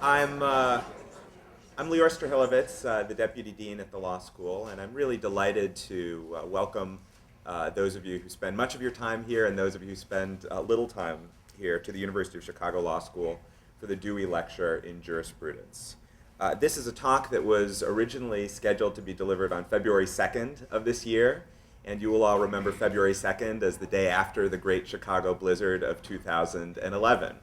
I'm Lior Strahilovitz, the Deputy Dean at the Law School, and I'm really delighted to welcome those of you who spend much of your time here and those of you who spend little time here to the University of Chicago Law School for the Dewey Lecture in Jurisprudence. This is a talk that was originally scheduled to be delivered on February 2nd of this year, and you will all remember February 2nd as the day after the Great Chicago Blizzard of 2011.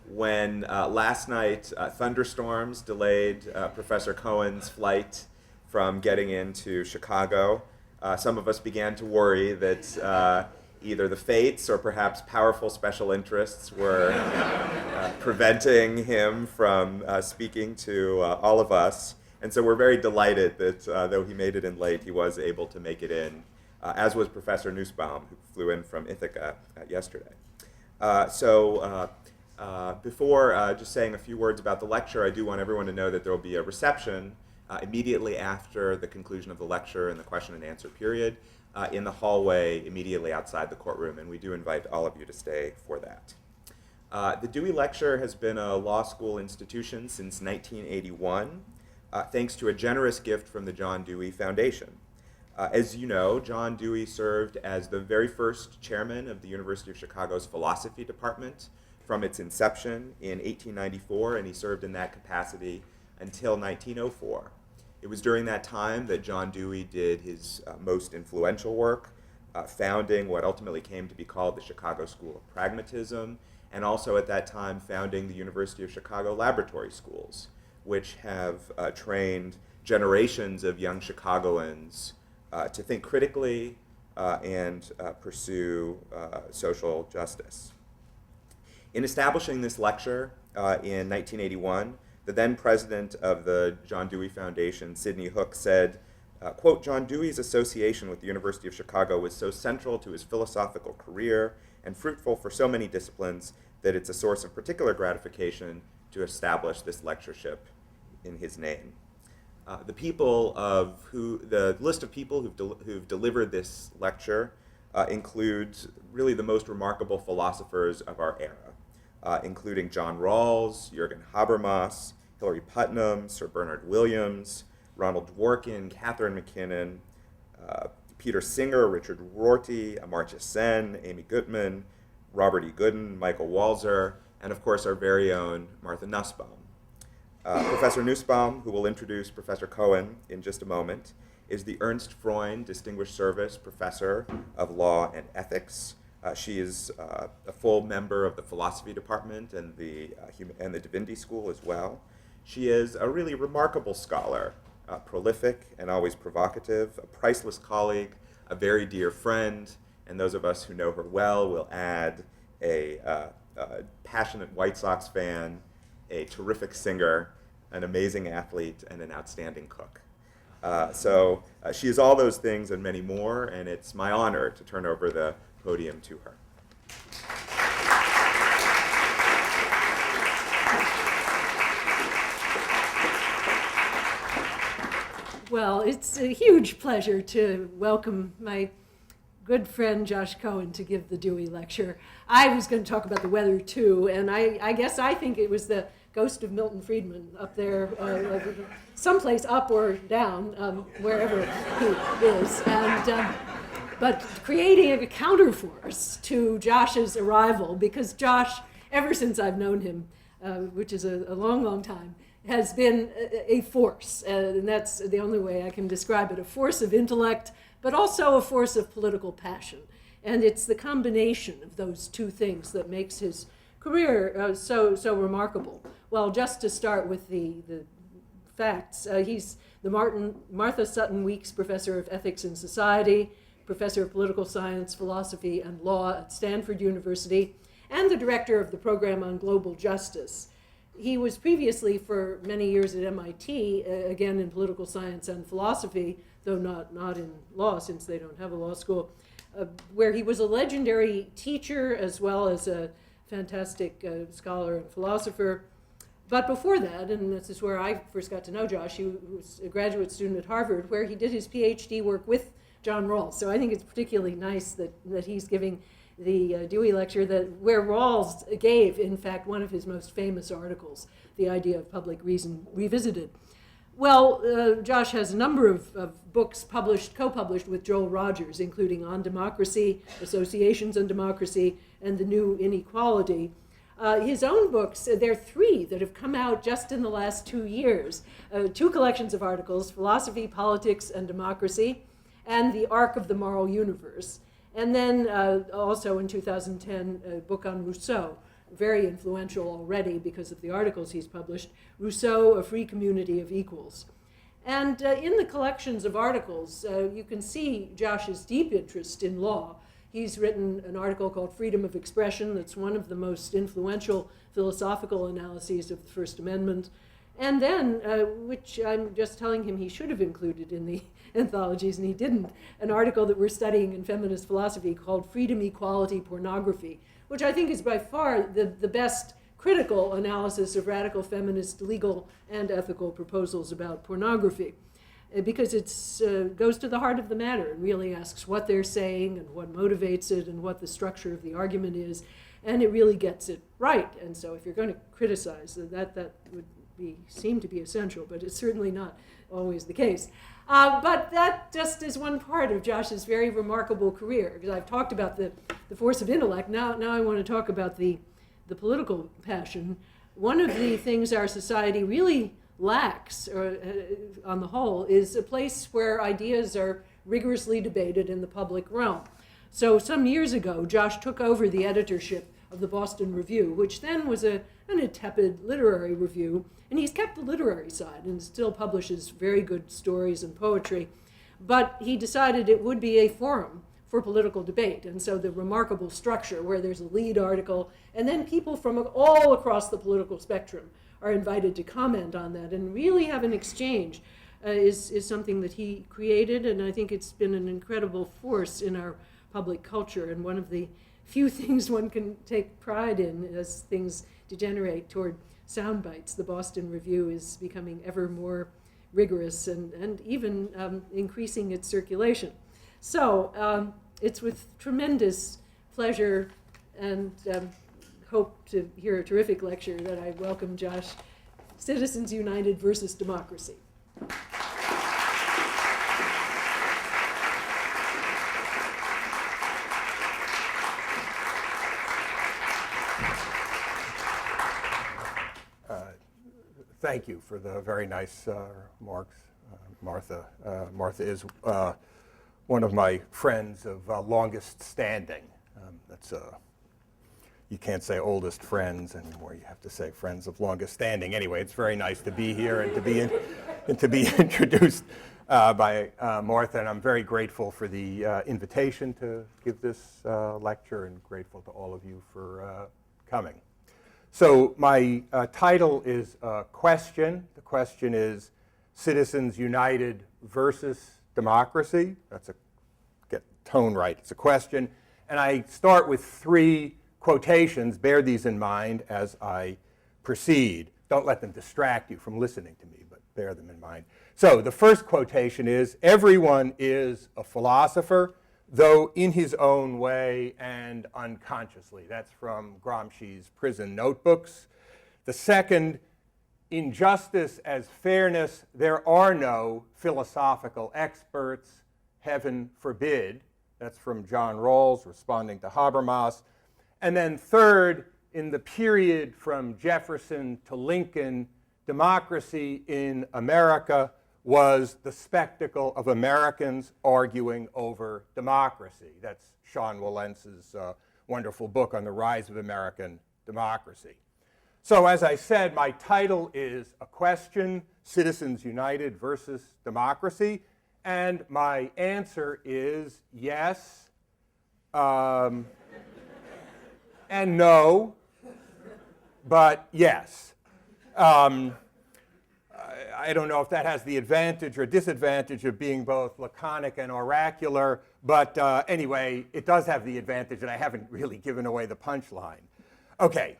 When last night thunderstorms delayed Professor Cohen's flight from getting into Chicago, some of us began to worry that either the fates or perhaps powerful special interests were preventing him from speaking to all of us. And so we're very delighted that though he made it in late, he was able to make it in, as was Professor Nussbaum, who flew in from Ithaca yesterday. Before just saying a few words about the lecture, I do want everyone to know that there will be a reception immediately after the conclusion of the lecture and the question and answer period in the hallway immediately outside the courtroom, and we do invite all of you to stay for that. The Dewey Lecture has been a law school institution since 1981, thanks to a generous gift from the John Dewey Foundation. As you know, John Dewey served as the very first chairman of the University of Chicago's philosophy department from its inception in 1894, and he served in that capacity until 1904. It was during that time that John Dewey did his most influential work, founding what ultimately came to be called the Chicago School of Pragmatism, and also at that time founding the University of Chicago Laboratory Schools, which have trained generations of young Chicagoans to think critically and pursue social justice. In establishing this lecture in 1981, the then president of the John Dewey Foundation, Sidney Hook, said, quote, "John Dewey's association with the University of Chicago was so central to his philosophical career and fruitful for so many disciplines that it's a source of particular gratification to establish this lectureship in his name." The list of people who've delivered this lecture includes really the most remarkable philosophers of our era, including John Rawls, Jürgen Habermas, Hilary Putnam, Sir Bernard Williams, Ronald Dworkin, Catherine McKinnon, Peter Singer, Richard Rorty, Amartya Sen, Amy Gutmann, Robert E. Gooden, Michael Walzer, and of course our very own Marta Nussbaum. Professor Nussbaum, who will introduce Professor Cohen in just a moment, is the Ernst Freund Distinguished Service Professor of Law and Ethics. She is a full member of the philosophy department and the divinity school as well. She is a really remarkable scholar, prolific and always provocative, a priceless colleague, a very dear friend, and those of us who know her well will add a passionate White Sox fan, a terrific singer, an amazing athlete, and an outstanding cook. So she is all those things and many more, and it's my honor to turn over the podium to her. Well, it's a huge pleasure to welcome my good friend Josh Cohen to give the Dewey Lecture. I was going to talk about the weather too, and I guess I think it was the ghost of Milton Friedman up there, someplace up or down, wherever he is. But creating a counterforce to Josh's arrival, because Josh, ever since I've known him, which is a long, long time, has been a force, and that's the only way I can describe it, a force of intellect, but also a force of political passion. And it's the combination of those two things that makes his career so remarkable. Well, just to start with the facts, he's the Martha Sutton Weeks Professor of Ethics and Society, Professor of Political Science, Philosophy, and Law at Stanford University, and the Director of the Program on Global Justice. He was previously for many years at MIT, again in political science and philosophy, though not in law since they don't have a law school, where he was a legendary teacher as well as a fantastic scholar and philosopher. But before that, and this is where I first got to know Josh, he was a graduate student at Harvard, where he did his PhD work with John Rawls. So I think it's particularly nice that he's giving the Dewey Lecture, where Rawls gave, in fact, one of his most famous articles, The Idea of Public Reason Revisited. Well, Josh has a number of books co-published with Joel Rogers, including On Democracy, Associations on Democracy, and The New Inequality. His own books, there are 3 that have come out just in the last 2 years. 2 collections of articles, Philosophy, Politics, and Democracy, and The Arc of the Moral Universe. And then also in 2010, a book on Rousseau, very influential already because of the articles he's published, Rousseau, A Free Community of Equals. And in the collections of articles, you can see Josh's deep interest in law. He's written an article called Freedom of Expression that's one of the most influential philosophical analyses of the First Amendment. And then, which I'm just telling him he should have included in the anthologies, and he didn't, an article that we're studying in feminist philosophy called Freedom, Equality, Pornography, which I think is by far the best critical analysis of radical feminist legal and ethical proposals about pornography, because it goes to the heart of the matter and really asks what they're saying and what motivates it and what the structure of the argument is, and it really gets it right. And so if you're going to criticize, that would seem to be essential, but it's certainly not always the case. But that just is one part of Josh's very remarkable career, because I've talked about the force of intellect. Now I want to talk about the political passion. One of the things our society really lacks, on the whole, is a place where ideas are rigorously debated in the public realm. So some years ago, Josh took over the editorship of the Boston Review, which then was a tepid literary review, and he's kept the literary side and still publishes very good stories and poetry. But he decided it would be a forum for political debate, and so the remarkable structure where there's a lead article, and then people from all across the political spectrum are invited to comment on that and really have an exchange is something that he created, and I think it's been an incredible force in our public culture, and one of the few things one can take pride in as things degenerate toward sound bites. The Boston Review is becoming ever more rigorous and even increasing its circulation. So it's with tremendous pleasure and hope to hear a terrific lecture that I welcome Josh, Citizens United versus Democracy. Thank you for the very nice remarks, Martha. Martha is one of my friends of longest standing. You can't say oldest friends anymore. You have to say friends of longest standing. Anyway, it's very nice to be here and to be introduced by Martha, and I'm very grateful for the invitation to give this lecture, and grateful to all of you for coming. So my title is a question. The question is Citizens United versus Democracy. Get tone right. It's a question. And I start with 3 quotations. Bear these in mind as I proceed. Don't let them distract you from listening to me, but bear them in mind. So the first quotation is, everyone is a philosopher, though in his own way and unconsciously. That's from Gramsci's Prison Notebooks. The second, in justice as fairness, there are no philosophical experts, heaven forbid. That's from John Rawls, responding to Habermas. And then third, in the period from Jefferson to Lincoln, democracy in America was the spectacle of Americans arguing over democracy. That's Sean Wilent's wonderful book on the rise of American democracy. So as I said, my title is a question, Citizens United versus Democracy, and my answer is yes and no, but yes. I don't know if that has the advantage or disadvantage of being both laconic and oracular, but anyway, it does have the advantage that I haven't really given away the punchline. Okay,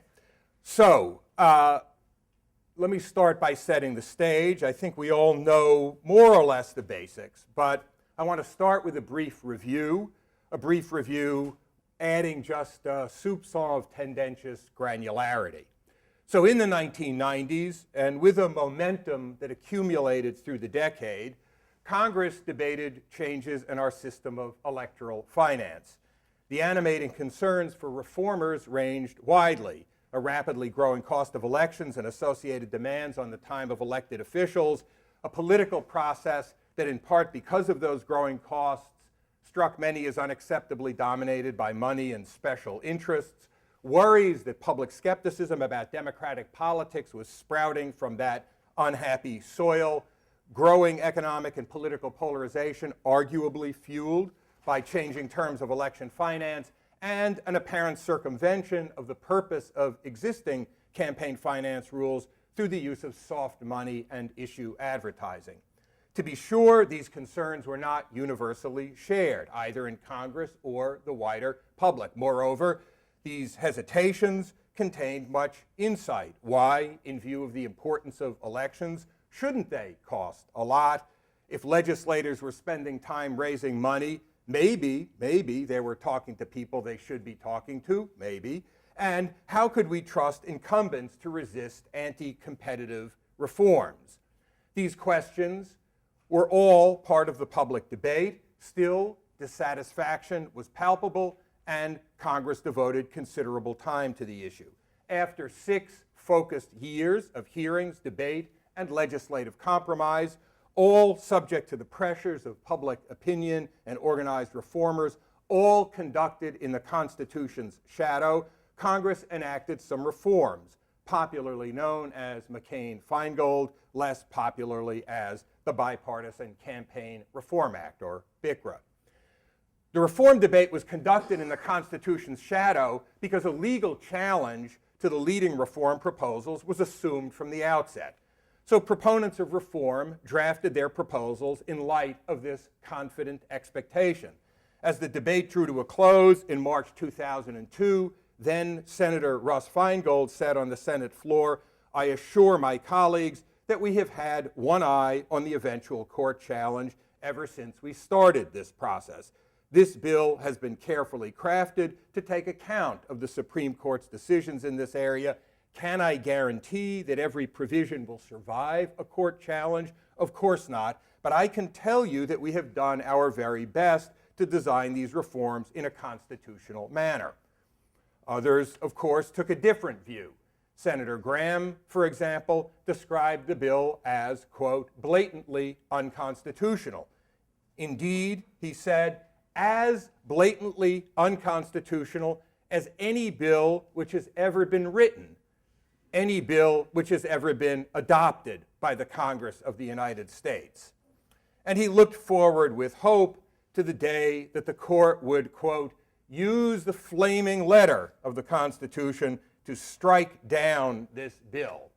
so let me start by setting the stage. I think we all know more or less the basics, but I want to start with a brief review adding just a soupçon of tendentious granularity. So in the 1990s, and with a momentum that accumulated through the decade, Congress debated changes in our system of electoral finance. The animating concerns for reformers ranged widely: a rapidly growing cost of elections and associated demands on the time of elected officials, a political process that, in part because of those growing costs, struck many as unacceptably dominated by money and special interests, worries that public skepticism about democratic politics was sprouting from that unhappy soil, growing economic and political polarization arguably fueled by changing terms of election finance, and an apparent circumvention of the purpose of existing campaign finance rules through the use of soft money and issue advertising. To be sure, these concerns were not universally shared, either in Congress or the wider public. Moreover, these hesitations contained much insight. Why, in view of the importance of elections, shouldn't they cost a lot? If legislators were spending time raising money, maybe they were talking to people they should be talking to, maybe. And how could we trust incumbents to resist anti-competitive reforms? These questions were all part of the public debate. Still, dissatisfaction was palpable, and Congress devoted considerable time to the issue. After 6 focused years of hearings, debate, and legislative compromise, all subject to the pressures of public opinion and organized reformers, all conducted in the Constitution's shadow, Congress enacted some reforms, popularly known as McCain-Feingold, less popularly as the Bipartisan Campaign Reform Act, or BICRA. The reform debate was conducted in the Constitution's shadow because a legal challenge to the leading reform proposals was assumed from the outset. So proponents of reform drafted their proposals in light of this confident expectation. As the debate drew to a close in March 2002, then Senator Russ Feingold said on the Senate floor, "I assure my colleagues that we have had one eye on the eventual court challenge ever since we started this process. This bill has been carefully crafted to take account of the Supreme Court's decisions in this area. Can I guarantee that every provision will survive a court challenge? Of course not, but I can tell you that we have done our very best to design these reforms in a constitutional manner." Others, of course, took a different view. Senator Graham, for example, described the bill as, quote, blatantly unconstitutional. Indeed, he said, as blatantly unconstitutional as any bill which has ever been written, any bill which has ever been adopted by the Congress of the United States. And he looked forward with hope to the day that the court would, quote, use the flaming letter of the Constitution to strike down this bill.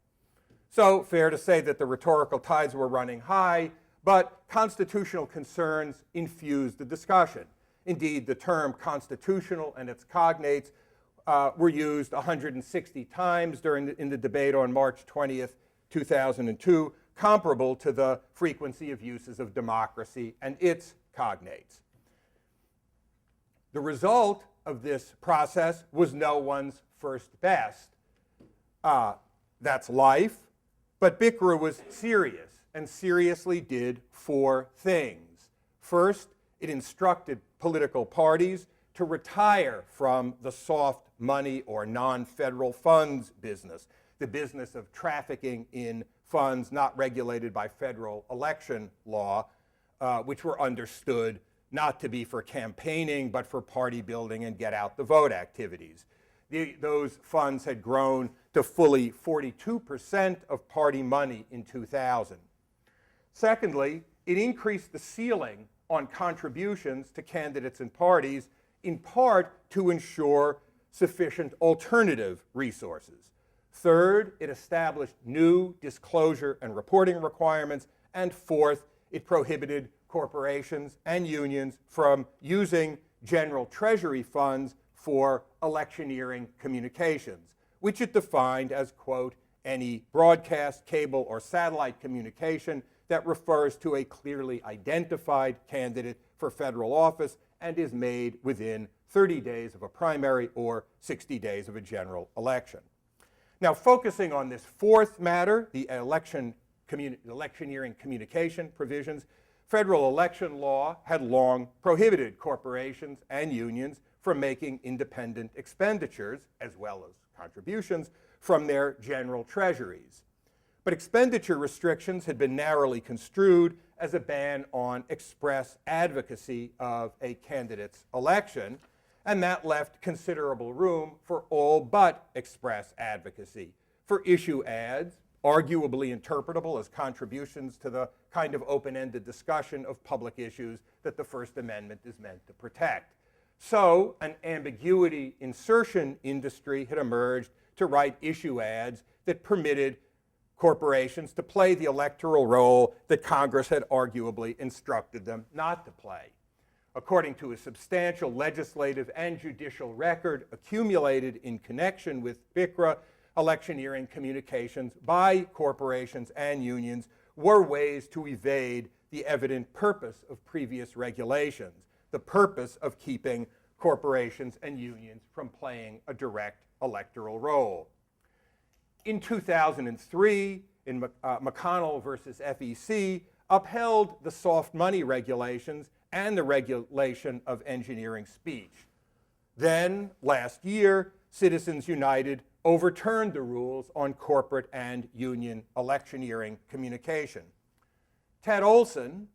So fair to say that the rhetorical tides were running high, but constitutional concerns infused the discussion. Indeed, the term constitutional and its cognates were used 160 times in the debate on March 20th, 2002, comparable to the frequency of uses of democracy and its cognates. The result of this process was no one's first best. That's life, but BICRA was serious and seriously did 4 things. First, it instructed political parties to retire from the soft money or non-federal funds business, the business of trafficking in funds not regulated by federal election law, which were understood not to be for campaigning, but for party building and get out the vote activities. Those funds had grown to fully 42% of party money in 2000. Secondly, it increased the ceiling on contributions to candidates and parties, in part to ensure sufficient alternative resources. Third, it established new disclosure and reporting requirements. And fourth, it prohibited corporations and unions from using general treasury funds for electioneering communications, which it defined as, quote, any broadcast, cable, or satellite communication that refers to a clearly identified candidate for federal office and is made within 30 days of a primary or 60 days of a general election. Now, focusing on this fourth matter, the electioneering communication provisions, federal election law had long prohibited corporations and unions from making independent expenditures, as well as contributions, from their general treasuries. But expenditure restrictions had been narrowly construed as a ban on express advocacy of a candidate's election, and that left considerable room for all but express advocacy, for issue ads, arguably interpretable as contributions to the kind of open-ended discussion of public issues that the First Amendment is meant to protect. So an ambiguity insertion industry had emerged to write issue ads that permitted corporations to play the electoral role that Congress had arguably instructed them not to play. According to a substantial legislative and judicial record accumulated in connection with BICRA, electioneering communications by corporations and unions were ways to evade the evident purpose of previous regulations, the purpose of keeping corporations and unions from playing a direct electoral role. In 2003, in McConnell versus FEC, upheld the soft money regulations and the regulation of engineering speech. Then, last year, Citizens United overturned the rules on corporate and union electioneering communication. Ted Olson,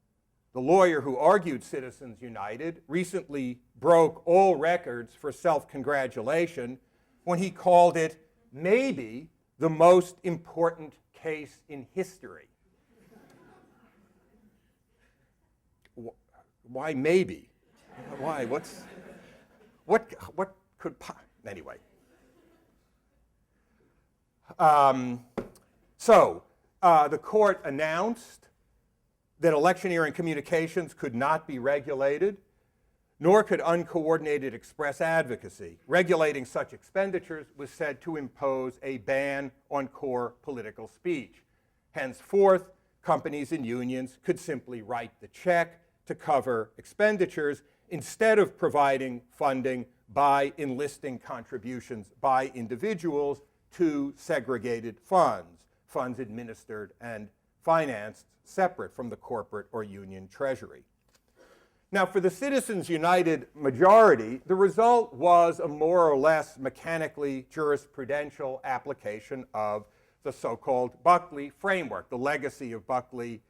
the lawyer who argued Citizens United, recently broke all records for self-congratulation when he called it maybe the most important case in history. Why maybe? Why? What could, anyway. The court announced that electioneering communications could not be regulated, nor could uncoordinated express advocacy. Regulating such expenditures was said to impose a ban on core political speech. Henceforth, companies and unions could simply write the check to cover expenditures instead of providing funding by enlisting contributions by individuals to segregated funds, funds administered and financed separate from the corporate or union treasury. Now, for the Citizens United majority, the result was a more or less mechanically jurisprudential application of the so-called Buckley framework, the legacy of Buckley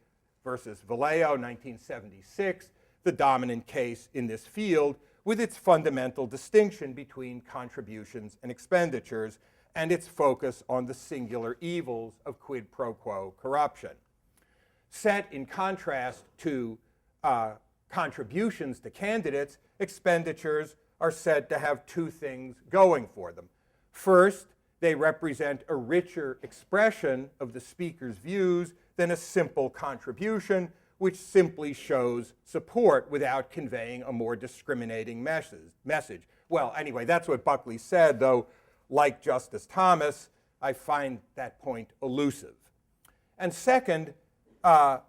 versus Vallejo, 1976, the dominant case in this field, with its fundamental distinction between contributions and expenditures and its focus on the singular evils of quid pro quo corruption. Set in contrast to contributions to candidates, expenditures are said to have two things going for them. First, they represent a richer expression of the speaker's views than a simple contribution, which simply shows support without conveying a more discriminating message. Well, anyway, that's what Buckley said, though, like Justice Thomas, I find that point elusive. And second,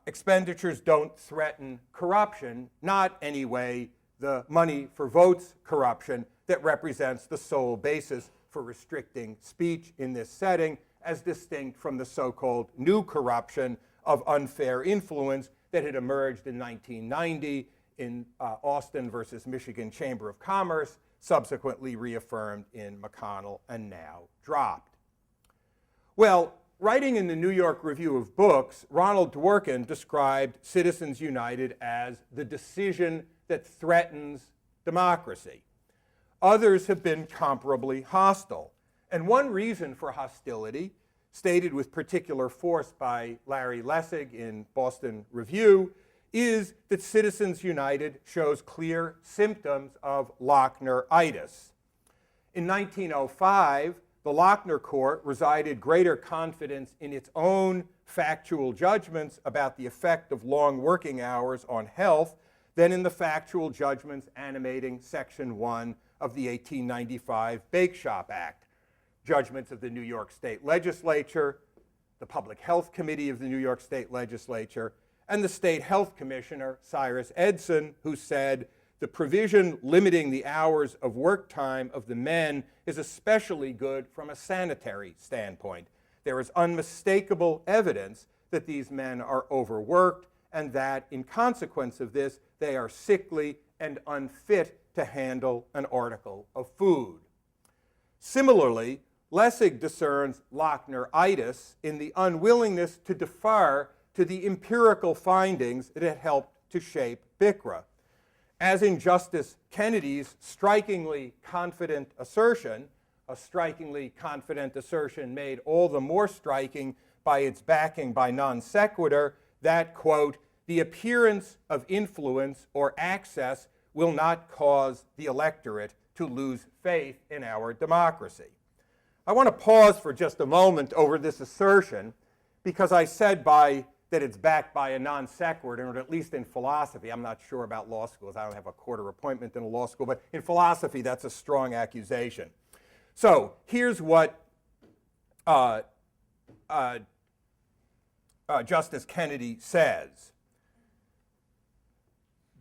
expenditures don't threaten corruption, not anyway the money for votes corruption that represents the sole basis for restricting speech in this setting, as distinct from the so-called new corruption of unfair influence that had emerged in 1990 in Austin versus Michigan Chamber of Commerce, subsequently reaffirmed in McConnell and now dropped. Well, writing in the New York Review of Books, Ronald Dworkin described Citizens United as the decision that threatens democracy. Others have been comparably hostile. And one reason for hostility, stated with particular force by Larry Lessig in Boston Review, is that Citizens United shows clear symptoms of Lochner-itis. In 1905, the Lochner Court resided greater confidence in its own factual judgments about the effect of long working hours on health than in the factual judgments animating Section 1 of the 1895 Bake Shop Act. Judgments of the New York State Legislature, the Public Health Committee of the New York State Legislature, and the state health commissioner, Cyrus Edson, who said, the provision limiting the hours of work time of the men is especially good from a sanitary standpoint. There is unmistakable evidence that these men are overworked and that, in consequence of this, they are sickly and unfit to handle an article of food. Similarly, Lessig discerns Lochner-itis in the unwillingness to defer to the empirical findings that had helped to shape BICRA. As in Justice Kennedy's strikingly confident assertion, a strikingly confident assertion made all the more striking by its backing by non sequitur, that, quote, the appearance of influence or access will not cause the electorate to lose faith in our democracy. I want to pause for just a moment over this assertion because I said that it's backed by a non sequitur, or at least in philosophy. I'm not sure about law schools. I don't have a quarter appointment in a law school, but in philosophy, that's a strong accusation. So here's what Justice Kennedy says.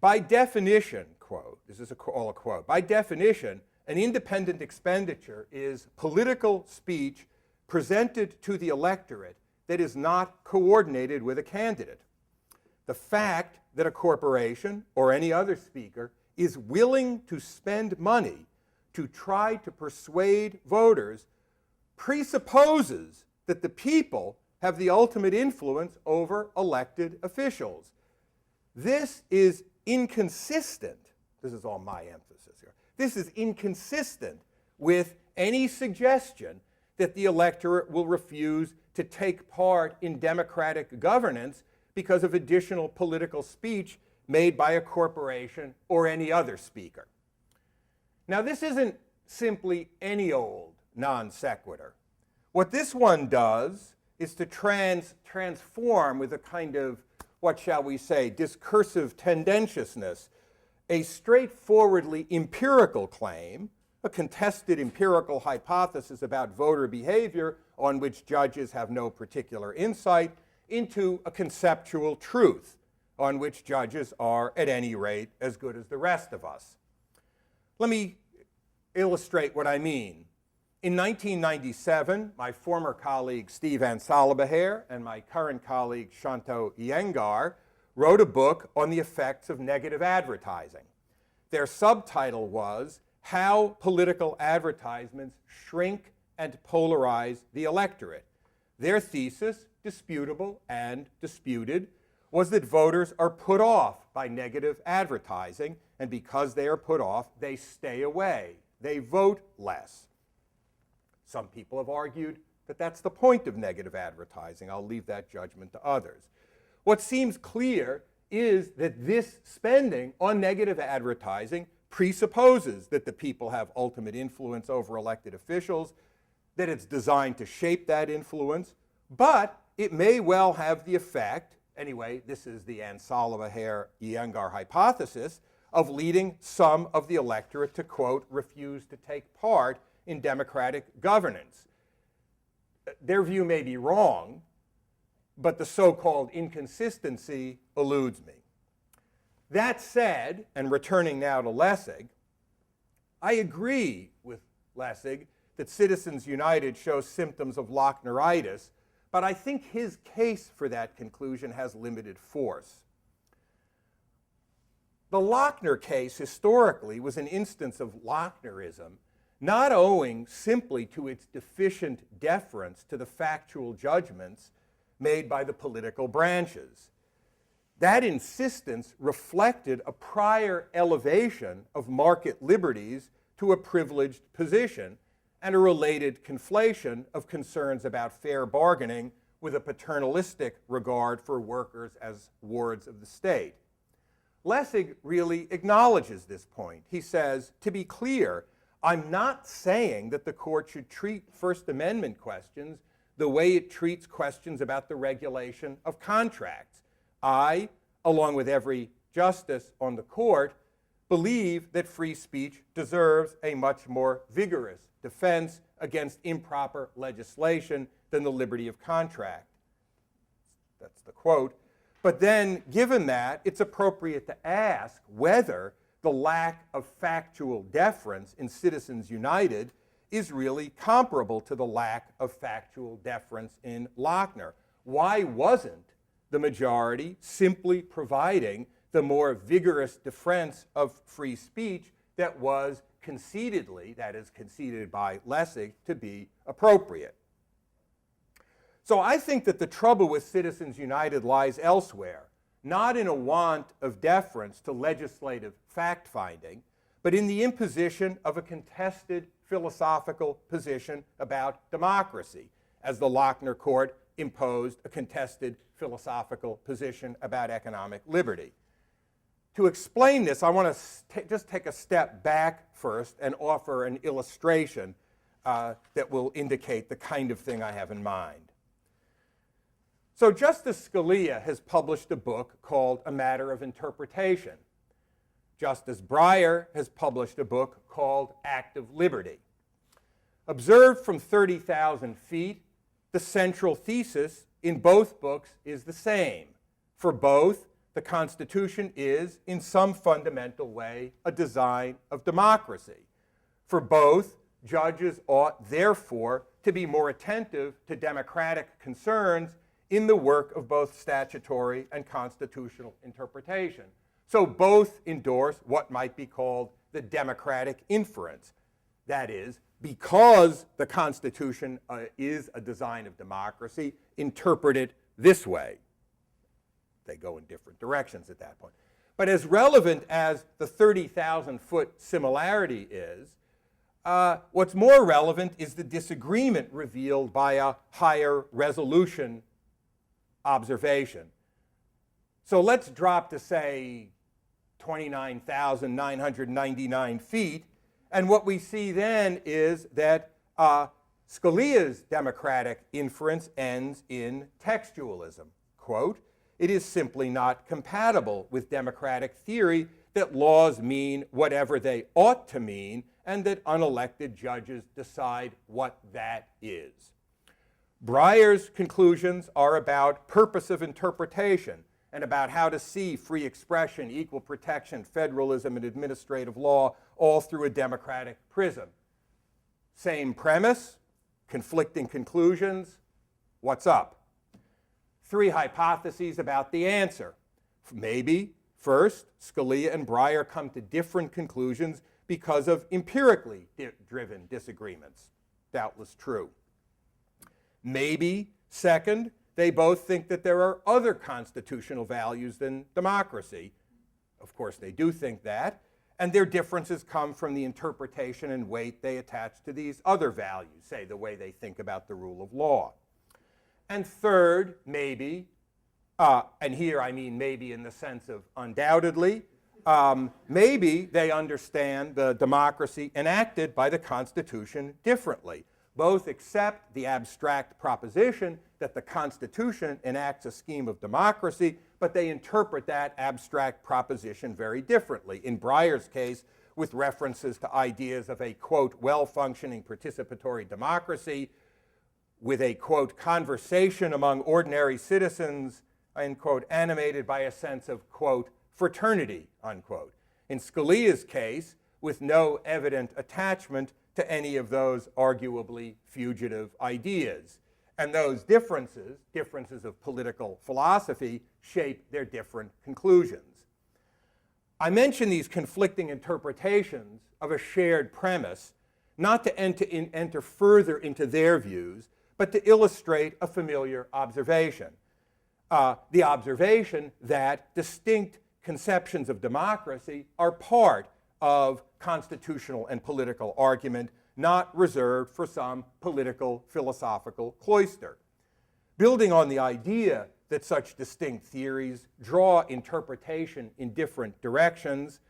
By definition, quote, this is all a quote, by definition, an independent expenditure is political speech presented to the electorate that is not coordinated with a candidate. The fact that a corporation or any other speaker is willing to spend money to try to persuade voters presupposes that the people have the ultimate influence over elected officials. This is inconsistent. This is all my emphasis here. This is inconsistent with any suggestion that the electorate will refuse to take part in democratic governance because of additional political speech made by a corporation or any other speaker. Now, this isn't simply any old non sequitur. What this one does is to transform with a kind of, what shall we say, discursive tendentiousness, a straightforwardly empirical claim, a contested empirical hypothesis about voter behavior on which judges have no particular insight, into a conceptual truth on which judges are, at any rate, as good as the rest of us. Let me illustrate what I mean. In 1997, my former colleague Steve Ansalabaher and my current colleague Shanto Iyengar wrote a book on the effects of negative advertising. Their subtitle was How Political Advertisements Shrink and Polarize the Electorate. Their thesis, disputable and disputed, was that voters are put off by negative advertising, and because they are put off, they stay away. They vote less. Some people have argued that that's the point of negative advertising. I'll leave that judgment to others. What seems clear is that this spending on negative advertising presupposes that the people have ultimate influence over elected officials, that it's designed to shape that influence, but it may well have the effect, anyway, this is the Ansalabaher-Iyengar hypothesis, of leading some of the electorate to, quote, refuse to take part in democratic governance. Their view may be wrong, but the so-called inconsistency eludes me. That said, and returning now to Lessig, I agree with Lessig that Citizens United shows symptoms of Lochner-itis, but I think his case for that conclusion has limited force. The Lochner case historically was an instance of Lochnerism, not owing simply to its deficient deference to the factual judgments made by the political branches. That insistence reflected a prior elevation of market liberties to a privileged position and a related conflation of concerns about fair bargaining with a paternalistic regard for workers as wards of the state. Lessig really acknowledges this point. He says, to be clear, I'm not saying that the court should treat First Amendment questions the way it treats questions about the regulation of contracts. I, along with every justice on the court, believe that free speech deserves a much more vigorous defense against improper legislation than the liberty of contract. That's the quote. But then, given that, it's appropriate to ask whether the lack of factual deference in Citizens United is really comparable to the lack of factual deference in Lochner. Why wasn't the majority simply providing the more vigorous defense of free speech that was concededly, that is conceded by Lessig, to be appropriate? So I think that the trouble with Citizens United lies elsewhere, not in a want of deference to legislative fact-finding, but in the imposition of a contested philosophical position about democracy, as the Lochner court imposed a contested philosophical position about economic liberty. To explain this, I want to just take a step back first and offer an illustration that will indicate the kind of thing I have in mind. So Justice Scalia has published a book called A Matter of Interpretation. Justice Breyer has published a book called Act of Liberty. Observed from 30,000 feet, the central thesis in both books is the same. For both, the Constitution is, in some fundamental way, a design of democracy. For both, judges ought, therefore, to be more attentive to democratic concerns in the work of both statutory and constitutional interpretation. So both endorse what might be called the democratic inference. That is, because the Constitution is a design of democracy, interpret it this way. They go in different directions at that point. But as relevant as the 30,000-foot similarity is, what's more relevant is the disagreement revealed by a higher resolution observation. So let's drop to, say, 29,999 feet, and what we see then is that Scalia's democratic inference ends in textualism. Quote, "It is simply not compatible with democratic theory that laws mean whatever they ought to mean and that unelected judges decide what that is." Breyer's conclusions are about purpose of interpretation and about how to see free expression, equal protection, federalism, and administrative law all through a democratic prism. Same premise, conflicting conclusions. What's up? 3 hypotheses about the answer. Maybe, first, Scalia and Breyer come to different conclusions because of empirically driven disagreements. Doubtless true. Maybe, second, they both think that there are other constitutional values than democracy. Of course, they do think that. And their differences come from the interpretation and weight they attach to these other values, say the way they think about the rule of law. And third, maybe, and here I mean maybe in the sense of undoubtedly, maybe they understand the democracy enacted by the Constitution differently. Both accept the abstract proposition that the Constitution enacts a scheme of democracy, but they interpret that abstract proposition very differently. In Breyer's case, with references to ideas of a, quote, well-functioning participatory democracy, with a, quote, conversation among ordinary citizens, end quote, animated by a sense of, quote, fraternity, unquote. In Scalia's case, with no evident attachment to any of those arguably fugitive ideas. And those differences of political philosophy, shape their different conclusions. I mention these conflicting interpretations of a shared premise, not to enter further into their views, but to illustrate a familiar observation. The observation that distinct conceptions of democracy are part of constitutional and political argument, not reserved for some political philosophical cloister. Building on the idea that such distinct theories draw interpretation in different directions,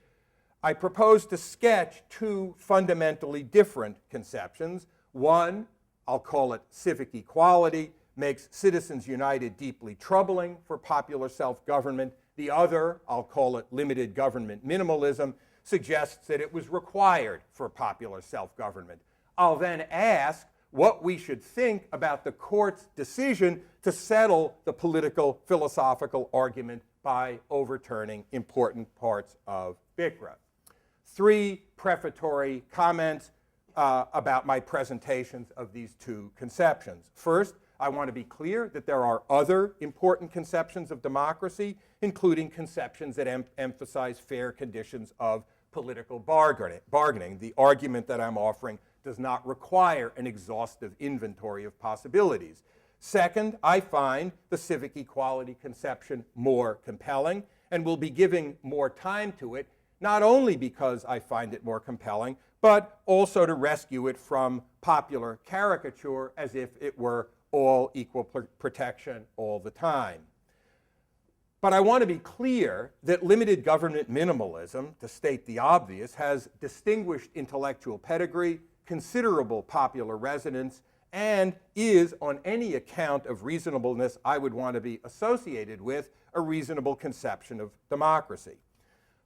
I propose to sketch 2 fundamentally different conceptions. One, I'll call it civic equality, makes Citizens United deeply troubling for popular self-government. The other, I'll call it limited government minimalism, suggests that it was required for popular self-government. I'll then ask what we should think about the court's decision to settle the political philosophical argument by overturning important parts of BICRA. 3 prefatory comments about my presentations of these 2 conceptions. First, I want to be clear that there are other important conceptions of democracy, including conceptions that emphasize fair conditions of political bargaining. The argument that I'm offering does not require an exhaustive inventory of possibilities. Second, I find the civic equality conception more compelling, and will be giving more time to it, not only because I find it more compelling, but also to rescue it from popular caricature as if it were all equal protection all the time. But I want to be clear that limited government minimalism, to state the obvious, has distinguished intellectual pedigree, considerable popular resonance, and is, on any account of reasonableness I would want to be associated with, a reasonable conception of democracy.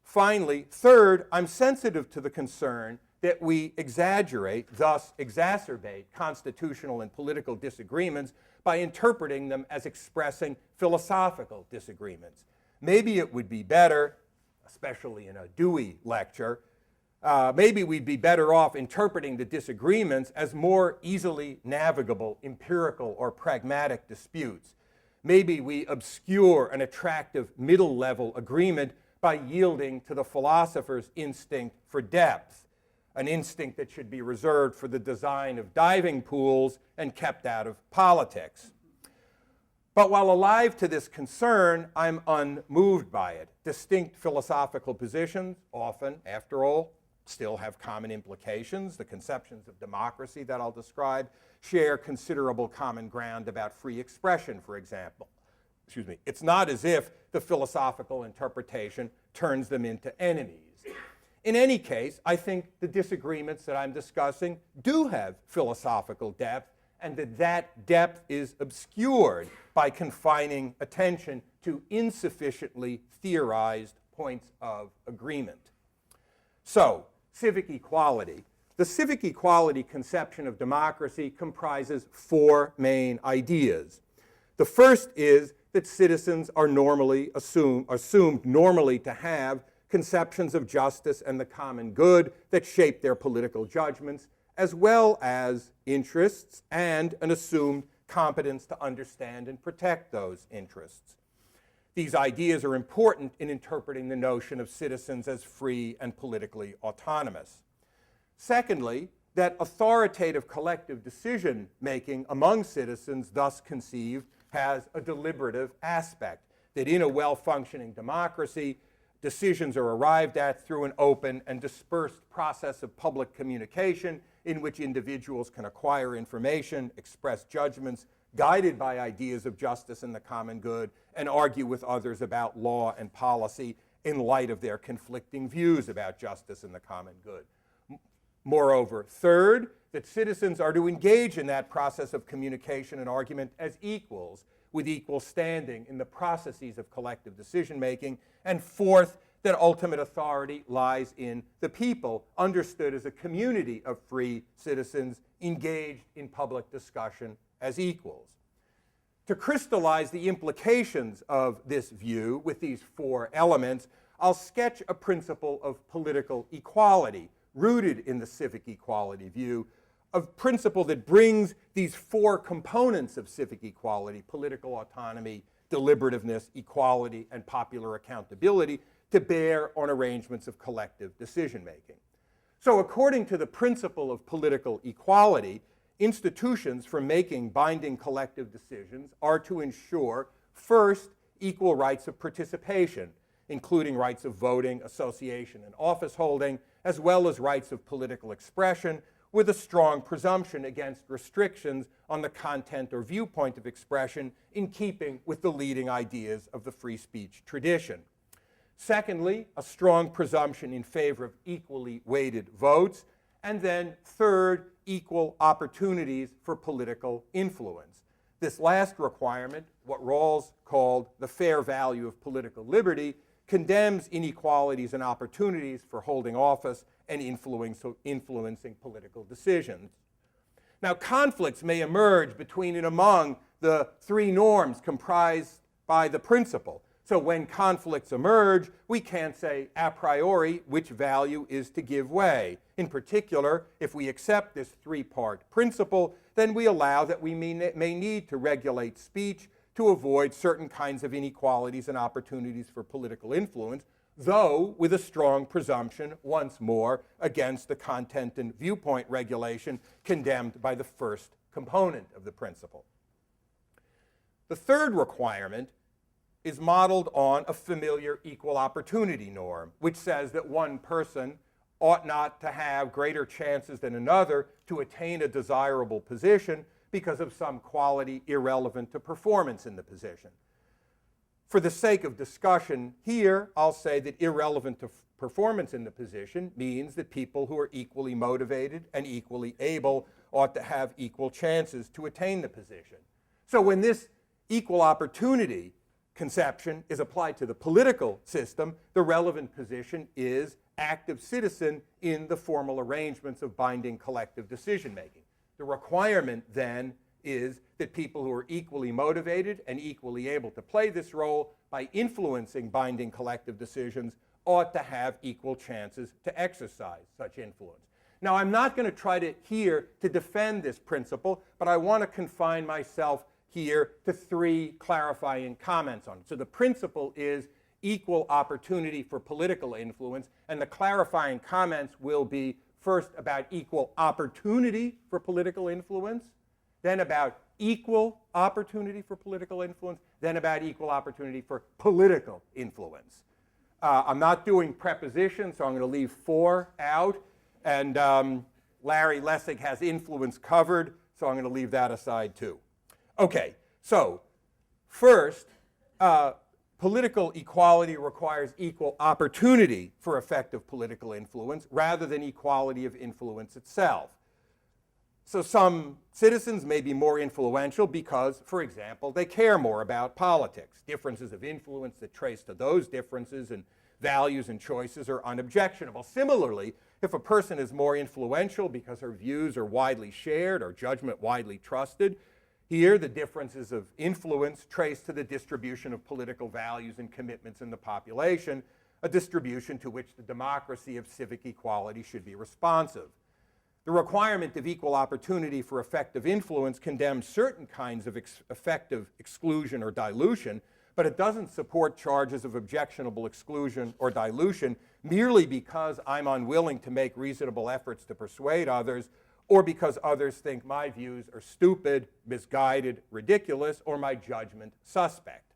Finally, third, I'm sensitive to the concern that we exaggerate, thus exacerbate, constitutional and political disagreements by interpreting them as expressing philosophical disagreements. Maybe it would be better, especially in a Dewey lecture, maybe we'd be better off interpreting the disagreements as more easily navigable empirical or pragmatic disputes. Maybe we obscure an attractive middle-level agreement by yielding to the philosopher's instinct for depth, an instinct that should be reserved for the design of diving pools and kept out of politics. But while alive to this concern, I'm unmoved by it. Distinct philosophical positions often, after all, still have common implications. The conceptions of democracy that I'll describe share considerable common ground about free expression, for example. It's not as if the philosophical interpretation turns them into enemies. In any case, I think the disagreements that I'm discussing do have philosophical depth, and that depth is obscured by confining attention to insufficiently theorized points of agreement. So, civic equality. The civic equality conception of democracy comprises 4 main ideas. The first is that citizens are normally assumed normally to have conceptions of justice and the common good that shape their political judgments, as well as interests and an assumed competence to understand and protect those interests. These ideas are important in interpreting the notion of citizens as free and politically autonomous. Secondly, that authoritative collective decision-making among citizens, thus conceived, has a deliberative aspect, that in a well-functioning democracy, decisions are arrived at through an open and dispersed process of public communication in which individuals can acquire information, express judgments, guided by ideas of justice and the common good, and argue with others about law and policy in light of their conflicting views about justice and the common good. Moreover, third, that citizens are to engage in that process of communication and argument as equals, with equal standing in the processes of collective decision-making. And fourth, that ultimate authority lies in the people, understood as a community of free citizens engaged in public discussion as equals. To crystallize the implications of this view with these 4 elements, I'll sketch a principle of political equality rooted in the civic equality view, a principle that brings these 4 components of civic equality, political autonomy, deliberativeness, equality, and popular accountability, to bear on arrangements of collective decision-making. So according to the principle of political equality, institutions for making binding collective decisions are to ensure, first, equal rights of participation, including rights of voting, association, and office holding, as well as rights of political expression, with a strong presumption against restrictions on the content or viewpoint of expression in keeping with the leading ideas of the free speech tradition. Secondly, a strong presumption in favor of equally weighted votes. And then third, equal opportunities for political influence. This last requirement, what Rawls called the fair value of political liberty, condemns inequalities and opportunities for holding office and influencing political decisions. Now, conflicts may emerge between and among the three norms comprised by the principle. So when conflicts emerge, we can't say a priori which value is to give way. In particular, if we accept this three-part principle, then we allow that we may need to regulate speech to avoid certain kinds of inequalities and opportunities for political influence, though with a strong presumption, once more, against the content and viewpoint regulation condemned by the first component of the principle. The third requirement is modeled on a familiar equal opportunity norm, which says that one person ought not to have greater chances than another to attain a desirable position because of some quality irrelevant to performance in the position. For the sake of discussion here, I'll say that irrelevant to performance in the position means that people who are equally motivated and equally able ought to have equal chances to attain the position. So when this equal opportunity conception is applied to the political system, the relevant position is active citizen in the formal arrangements of binding collective decision-making. The requirement then is that people who are equally motivated and equally able to play this role by influencing binding collective decisions ought to have equal chances to exercise such influence. Now, I'm not going to try to defend this principle, but I want to confine myself here to three clarifying comments on it. So the principle is equal opportunity for political influence, and the clarifying comments will be first about equal opportunity for political influence, then about equal opportunity for political influence, then about equal opportunity for political influence. I'm not doing prepositions, so I'm going to leave 4 out, and Larry Lessig has influence covered, so I'm going to leave that aside too. Okay, so first, political equality requires equal opportunity for effective political influence rather than equality of influence itself. So some citizens may be more influential because, for example, they care more about politics. Differences of influence that trace to those differences and values and choices are unobjectionable. Similarly, if a person is more influential because her views are widely shared or judgment widely trusted, here, the differences of influence trace to the distribution of political values and commitments in the population, a distribution to which the democracy of civic equality should be responsive. The requirement of equal opportunity for effective influence condemns certain kinds of effective exclusion or dilution, but it doesn't support charges of objectionable exclusion or dilution merely because I'm unwilling to make reasonable efforts to persuade others, or because others think my views are stupid, misguided, ridiculous, or my judgment suspect.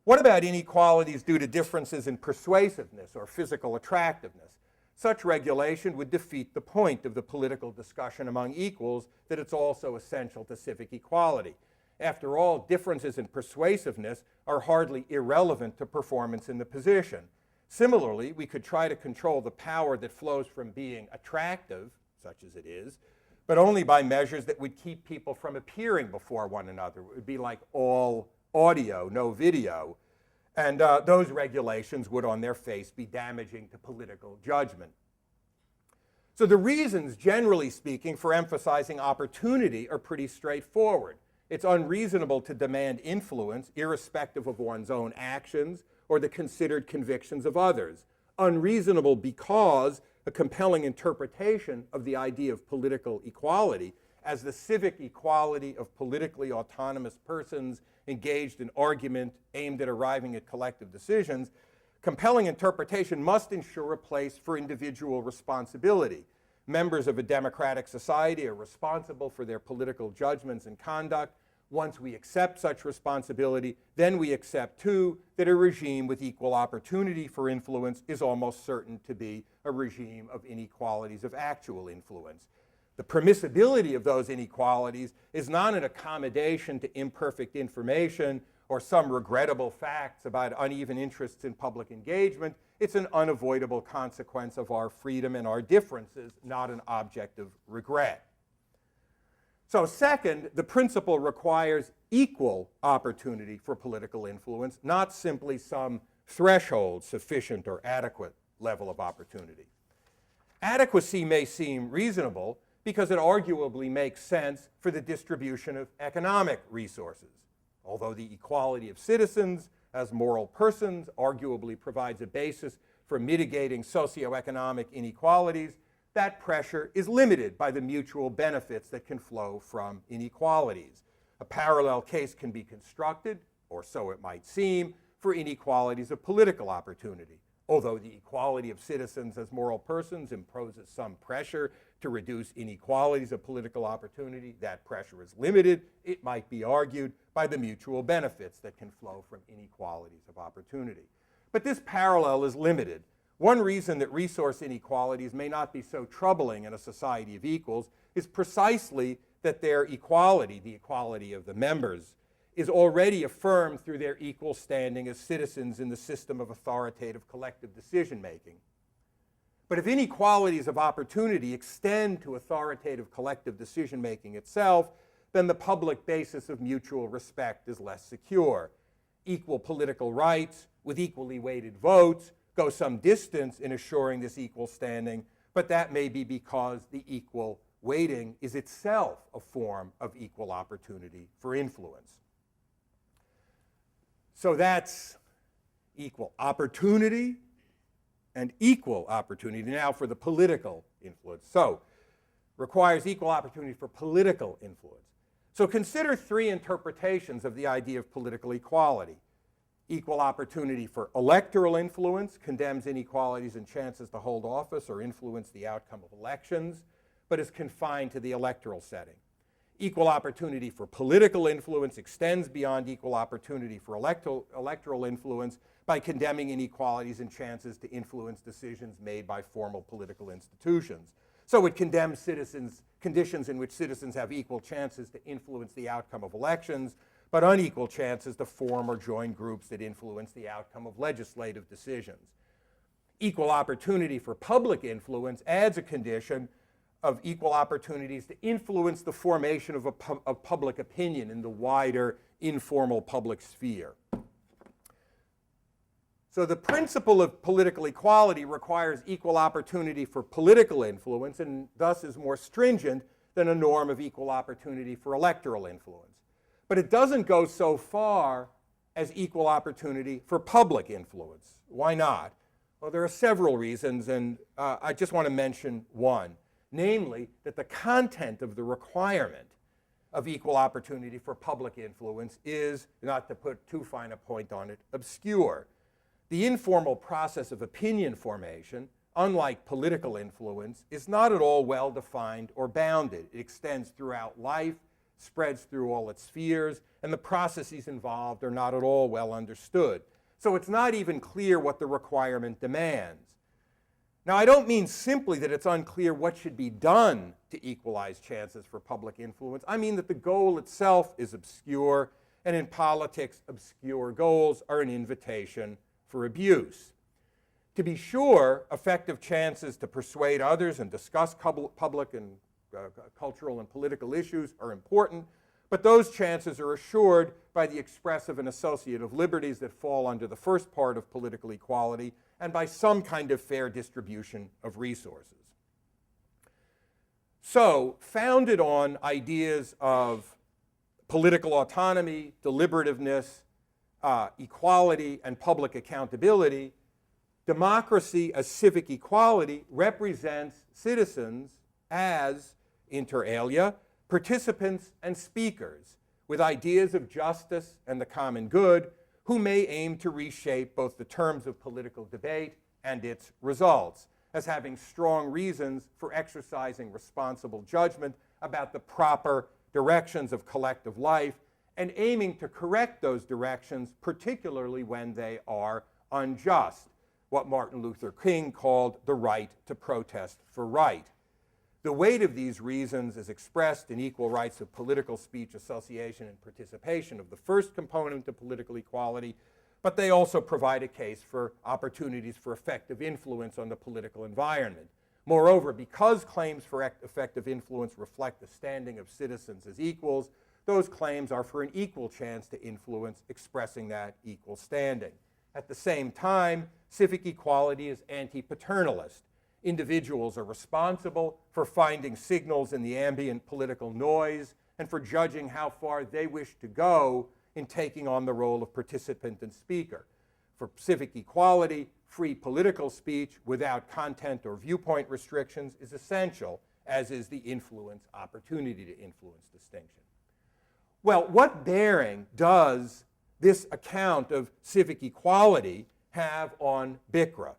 What about inequalities due to differences in persuasiveness or physical attractiveness? Such regulation would defeat the point of the political discussion among equals that it's also essential to civic equality. After all, differences in persuasiveness are hardly irrelevant to performance in the position. Similarly, we could try to control the power that flows from being attractive, such as it is, but only by measures that would keep people from appearing before one another. It would be like all audio, no video. And those regulations would on their face be damaging to political judgment. So the reasons, generally speaking, for emphasizing opportunity are pretty straightforward. It's unreasonable to demand influence irrespective of one's own actions or the considered convictions of others. Unreasonable because a compelling interpretation of the idea of political equality as the civic equality of politically autonomous persons engaged in argument aimed at arriving at collective decisions, compelling interpretation must ensure a place for individual responsibility. Members of a democratic society are responsible for their political judgments and conduct. Once we accept such responsibility, then we accept, too, that a regime with equal opportunity for influence is almost certain to be a regime of inequalities of actual influence. The permissibility of those inequalities is not an accommodation to imperfect information or some regrettable facts about uneven interests in public engagement. It's an unavoidable consequence of our freedom and our differences, not an object of regret. So second, the principle requires equal opportunity for political influence, not simply some threshold, sufficient or adequate level of opportunity. Adequacy may seem reasonable because it arguably makes sense for the distribution of economic resources. Although the equality of citizens as moral persons arguably provides a basis for mitigating socioeconomic inequalities, that pressure is limited by the mutual benefits that can flow from inequalities. A parallel case can be constructed, or so it might seem, for inequalities of political opportunity. Although the equality of citizens as moral persons imposes some pressure to reduce inequalities of political opportunity, that pressure is limited, it might be argued, by the mutual benefits that can flow from inequalities of opportunity. But this parallel is limited. One reason that resource inequalities may not be so troubling in a society of equals is precisely that their equality, the equality of the members, is already affirmed through their equal standing as citizens in the system of authoritative collective decision-making. But if inequalities of opportunity extend to authoritative collective decision-making itself, then the public basis of mutual respect is less secure. Equal political rights with equally weighted votes go some distance in assuring this equal standing, but that may be because the equal weighting is itself a form of equal opportunity for influence. So that's equal opportunity and equal opportunity. Now for the political influence. So, requires equal opportunity for political influence. So consider three interpretations of the idea of political equality. Equal opportunity for electoral influence condemns inequalities in chances to hold office or influence the outcome of elections, but is confined to the electoral setting. Equal opportunity for political influence extends beyond equal opportunity for electoral influence by condemning inequalities in chances to influence decisions made by formal political institutions. So it condemns conditions in which citizens have equal chances to influence the outcome of elections, but unequal chances to form or join groups that influence the outcome of legislative decisions. Equal opportunity for public influence adds a condition of equal opportunities to influence the formation of public opinion in the wider informal public sphere. So the principle of political equality requires equal opportunity for political influence and thus is more stringent than a norm of equal opportunity for electoral influence. But it doesn't go so far as equal opportunity for public influence. Why not? Well, there are several reasons, and I just want to mention one. Namely, that the content of the requirement of equal opportunity for public influence is, not to put too fine a point on it, obscure. The informal process of opinion formation, unlike political influence, is not at all well defined or bounded. It extends throughout life, spreads through all its spheres, and the processes involved are not at all well understood. So it's not even clear what the requirement demands. Now, I don't mean simply that it's unclear what should be done to equalize chances for public influence. I mean that the goal itself is obscure, and in politics, obscure goals are an invitation for abuse. To be sure, effective chances to persuade others and discuss public and cultural and political issues are important, but those chances are assured by the expressive and associative liberties that fall under the first part of political equality and by some kind of fair distribution of resources. So, founded on ideas of political autonomy, deliberativeness, equality, and public accountability, democracy as civic equality represents citizens as, inter alia, participants and speakers with ideas of justice and the common good who may aim to reshape both the terms of political debate and its results, as having strong reasons for exercising responsible judgment about the proper directions of collective life and aiming to correct those directions, particularly when they are unjust, what Martin Luther King called the right to protest for right. The weight of these reasons is expressed in equal rights of political speech, association, and participation of the first component of political equality, but they also provide a case for opportunities for effective influence on the political environment. Moreover, because claims for effective influence reflect the standing of citizens as equals, those claims are for an equal chance to influence expressing that equal standing. At the same time, civic equality is anti-paternalist. Individuals are responsible for finding signals in the ambient political noise and for judging how far they wish to go in taking on the role of participant and speaker. For civic equality, free political speech without content or viewpoint restrictions is essential, as is the opportunity to influence distinction. Well, what bearing does this account of civic equality have on BICRA?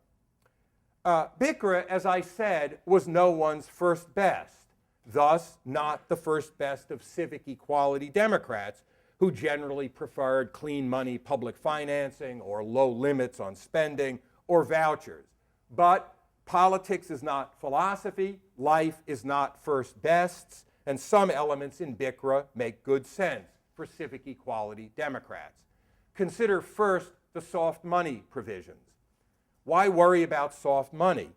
BICRA, as I said, was no one's first best, thus not the first best of civic equality Democrats, who generally preferred clean money public financing or low limits on spending or vouchers. But politics is not philosophy, life is not first bests, and some elements in BICRA make good sense for civic equality Democrats. Consider first the soft money provisions. Why worry about soft money?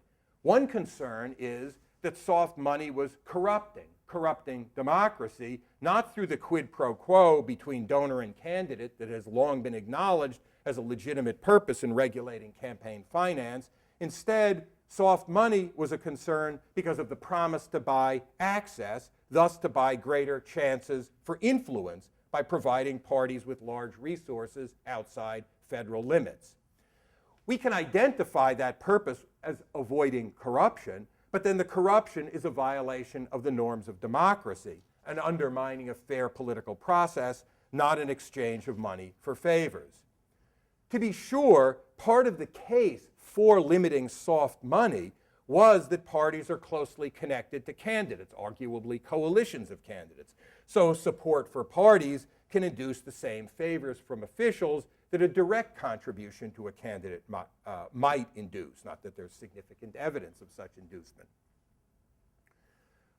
One concern is that soft money was corrupting democracy, not through the quid pro quo between donor and candidate that has long been acknowledged as a legitimate purpose in regulating campaign finance. Instead, soft money was a concern because of the promise to buy access, thus to buy greater chances for influence by providing parties with large resources outside federal limits. We can identify that purpose as avoiding corruption, but then the corruption is a violation of the norms of democracy, an undermining of fair political process, not an exchange of money for favors. To be sure, part of the case for limiting soft money was that parties are closely connected to candidates, arguably coalitions of candidates. So support for parties can induce the same favors from officials that a direct contribution to a candidate might induce, not that there's significant evidence of such inducement.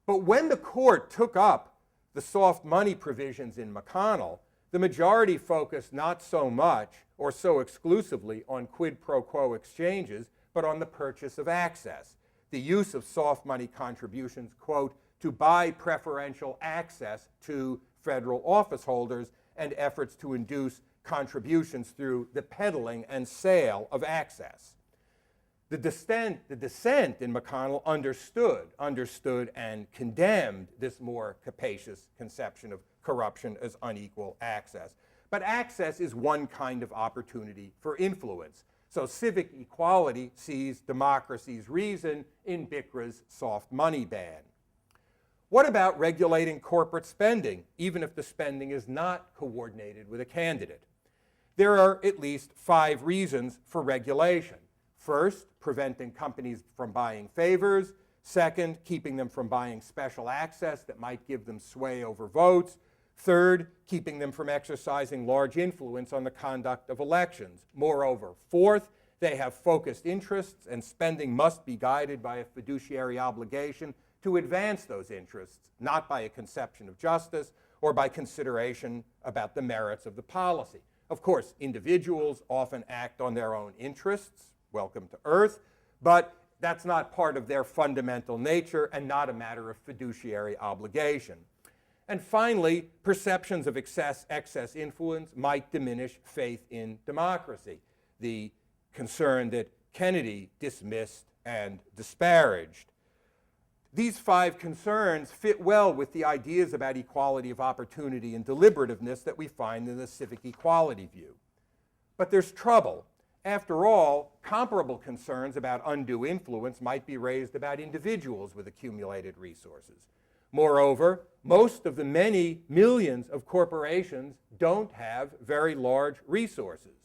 But when the court took up the soft money provisions in McConnell, the majority focused not so much or so exclusively on quid pro quo exchanges, but on the purchase of access, the use of soft money contributions, quote, to buy preferential access to federal office holders, and efforts to induce contributions through the peddling and sale of access. The dissent in McConnell understood and condemned this more capacious conception of corruption as unequal access. But access is one kind of opportunity for influence. So civic equality sees democracy's reason in BICRA's soft money ban. What about regulating corporate spending, even if the spending is not coordinated with a candidate? There are at least 5 reasons for regulation. First, preventing companies from buying favors. Second, keeping them from buying special access that might give them sway over votes. Third, keeping them from exercising large influence on the conduct of elections. Moreover, fourth, they have focused interests, and spending must be guided by a fiduciary obligation to advance those interests, not by a conception of justice or by consideration about the merits of the policy. Of course, individuals often act on their own interests, welcome to Earth, but that's not part of their fundamental nature and not a matter of fiduciary obligation. And finally, perceptions of excess influence might diminish faith in democracy, the concern that Kennedy dismissed and disparaged. These 5 concerns fit well with the ideas about equality of opportunity and deliberativeness that we find in the civic equality view. But there's trouble. After all, comparable concerns about undue influence might be raised about individuals with accumulated resources. Moreover, most of the many millions of corporations don't have very large resources.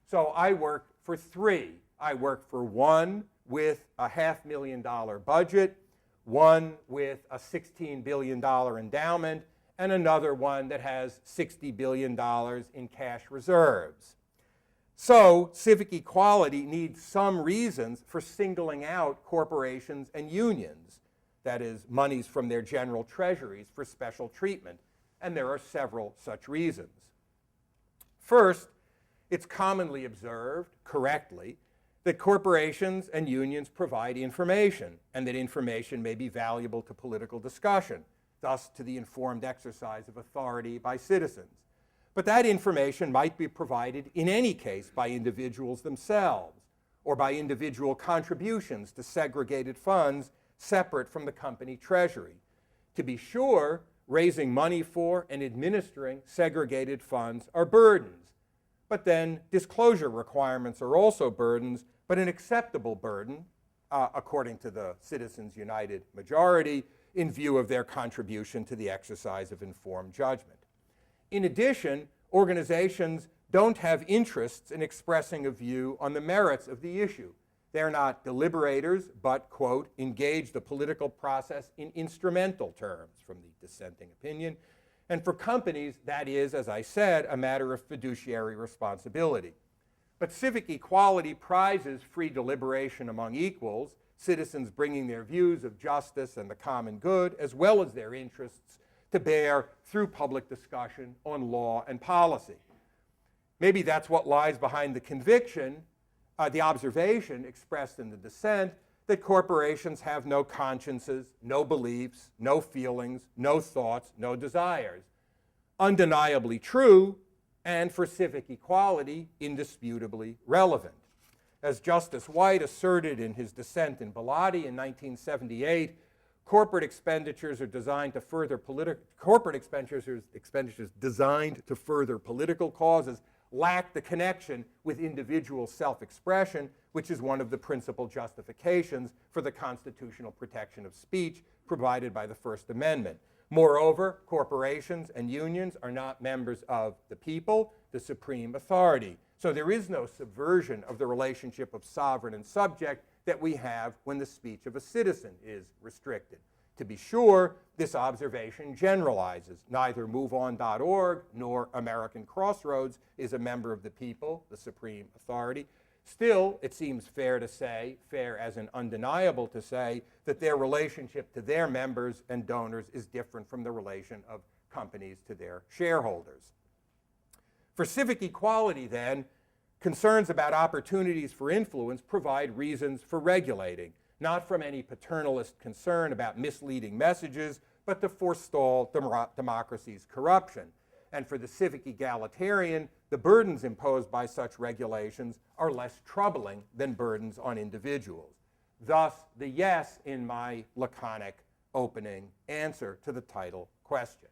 So I work for 3. I work for one with a $500,000 budget, one with a $16 billion endowment, and another one that has $60 billion in cash reserves. So civic equality needs some reasons for singling out corporations and unions, that is, monies from their general treasuries for special treatment, and there are several such reasons. First, it's commonly observed, correctly, that corporations and unions provide information, and that information may be valuable to political discussion, thus to the informed exercise of authority by citizens. But that information might be provided in any case by individuals themselves, or by individual contributions to segregated funds separate from the company treasury. To be sure, raising money for and administering segregated funds are burdens. But then disclosure requirements are also burdens, but an acceptable burden, according to the Citizens United majority, in view of their contribution to the exercise of informed judgment. In addition, organizations don't have interests in expressing a view on the merits of the issue. They're not deliberators, but, quote, engage the political process in instrumental terms, from the dissenting opinion. And for companies, that is, as I said, a matter of fiduciary responsibility. But civic equality prizes free deliberation among equals, citizens bringing their views of justice and the common good, as well as their interests, to bear through public discussion on law and policy. Maybe that's what lies behind the conviction, the observation expressed in the dissent, that corporations have no consciences, no beliefs, no feelings, no thoughts, no desires. Undeniably true, and for civic equality, indisputably relevant. As Justice White asserted in his dissent in Bellotti in 1978, corporate expenditures designed to further political causes lack the connection with individual self-expression, which is one of the principal justifications for the constitutional protection of speech provided by the First Amendment. Moreover, corporations and unions are not members of the people, the supreme authority. So there is no subversion of the relationship of sovereign and subject that we have when the speech of a citizen is restricted. To be sure, this observation generalizes. Neither MoveOn.org nor American Crossroads is a member of the people, the supreme authority. Still, it seems fair to say, fair as in undeniable to say, that their relationship to their members and donors is different from the relation of companies to their shareholders. For civic equality, then, concerns about opportunities for influence provide reasons for regulating, not from any paternalist concern about misleading messages, but to forestall democracy's corruption. And for the civic egalitarian, the burdens imposed by such regulations are less troubling than burdens on individuals. Thus, the yes in my laconic opening answer to the title question.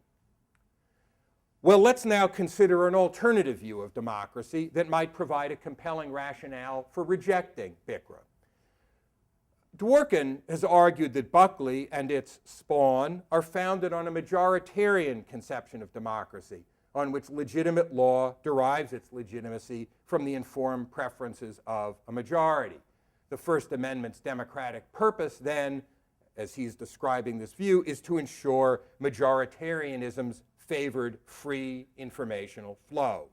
Well, let's now consider an alternative view of democracy that might provide a compelling rationale for rejecting BICRA. Dworkin has argued that Buckley and its spawn are founded on a majoritarian conception of democracy, on which legitimate law derives its legitimacy from the informed preferences of a majority. The First Amendment's democratic purpose, then, as he's describing this view, is to ensure majoritarianism's favored free informational flow.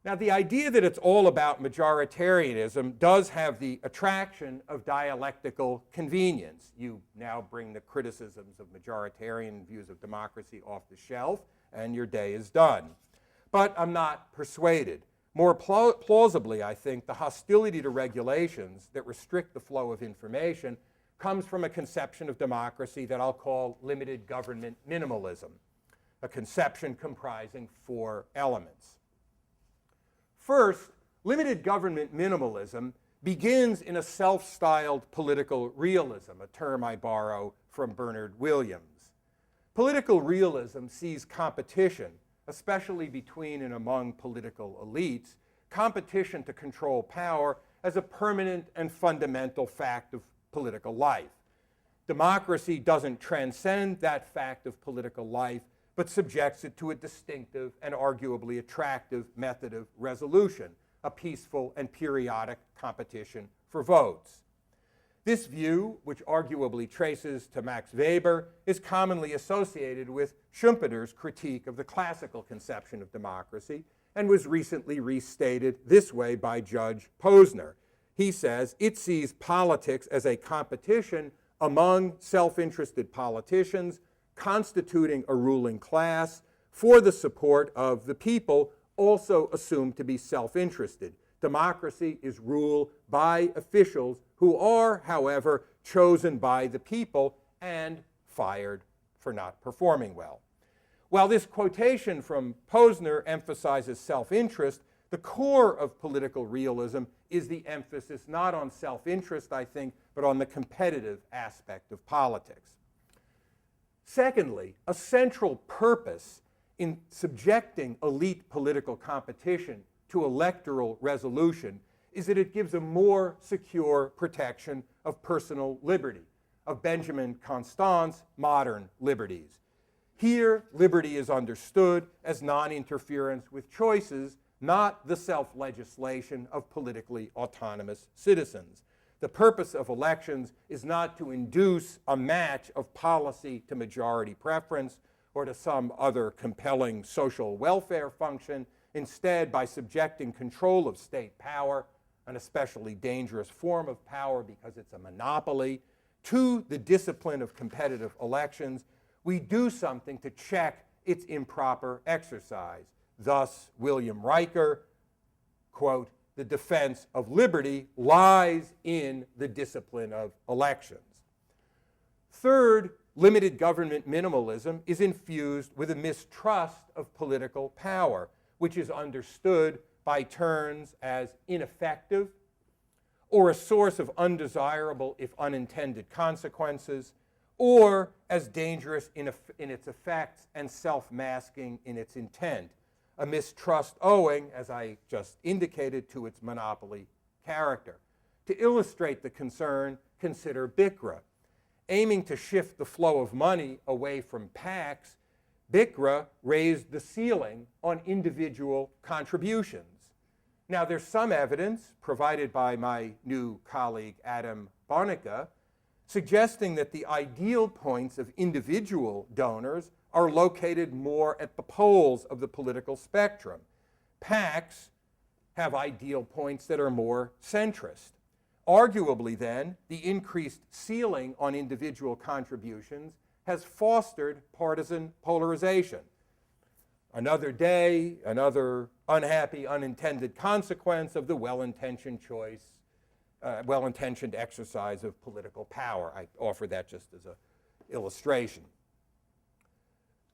Now, the idea that it's all about majoritarianism does have the attraction of dialectical convenience. You now bring the criticisms of majoritarian views of democracy off the shelf, and your day is done. But I'm not persuaded. More plausibly, I think, the hostility to regulations that restrict the flow of information comes from a conception of democracy that I'll call limited government minimalism, a conception comprising 4 elements. First, limited government minimalism begins in a self-styled political realism, a term I borrow from Bernard Williams. Political realism sees competition, especially between and among political elites, competition to control power as a permanent and fundamental fact of political life. Democracy doesn't transcend that fact of political life, but subjects it to a distinctive and arguably attractive method of resolution, a peaceful and periodic competition for votes. This view, which arguably traces to Max Weber, is commonly associated with Schumpeter's critique of the classical conception of democracy and was recently restated this way by Judge Posner. He says, it sees politics as a competition among self-interested politicians constituting a ruling class for the support of the people, also assumed to be self-interested. Democracy is ruled by officials who are, however, chosen by the people and fired for not performing well. While this quotation from Posner emphasizes self-interest, The core of political realism is the emphasis not on self-interest, I think, but on the competitive aspect of politics. Secondly, a central purpose in subjecting elite political competition to electoral resolution is that it gives a more secure protection of personal liberty, of Benjamin Constant's modern liberties. Here, liberty is understood as non-interference with choices, not the self-legislation of politically autonomous citizens. The purpose of elections is not to induce a match of policy to majority preference or to some other compelling social welfare function. Instead, by subjecting control of state power, an especially dangerous form of power because it's a monopoly, to the discipline of competitive elections, we do something to check its improper exercise. Thus, William Riker, quote, "The defense of liberty lies in the discipline of elections." Third, limited government minimalism is infused with a mistrust of political power, which is understood by turns as ineffective or a source of undesirable, if unintended, consequences, or as dangerous in its effects and self-masking in its intent, a mistrust owing, as I just indicated, to its monopoly character. To illustrate the concern, consider BICRA. Aiming to shift the flow of money away from PACs, BICRA raised the ceiling on individual contributions. Now, there's some evidence provided by my new colleague Adam Barnica suggesting that the ideal points of individual donors are located more at the poles of the political spectrum. PACs have ideal points that are more centrist. Arguably, then, the increased ceiling on individual contributions has fostered partisan polarization. Another day, another unhappy, unintended consequence of the well-intentioned well-intentioned exercise of political power. I offer that just as an illustration.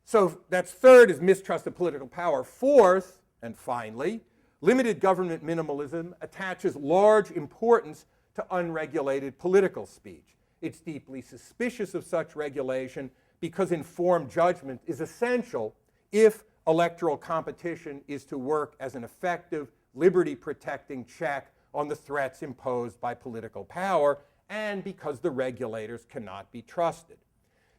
So that's third is mistrust of political power. Fourth, and finally, limited government minimalism attaches large importance to unregulated political speech. It's deeply suspicious of such regulation because informed judgment is essential if electoral competition is to work as an effective, liberty-protecting check on the threats imposed by political power, and because the regulators cannot be trusted.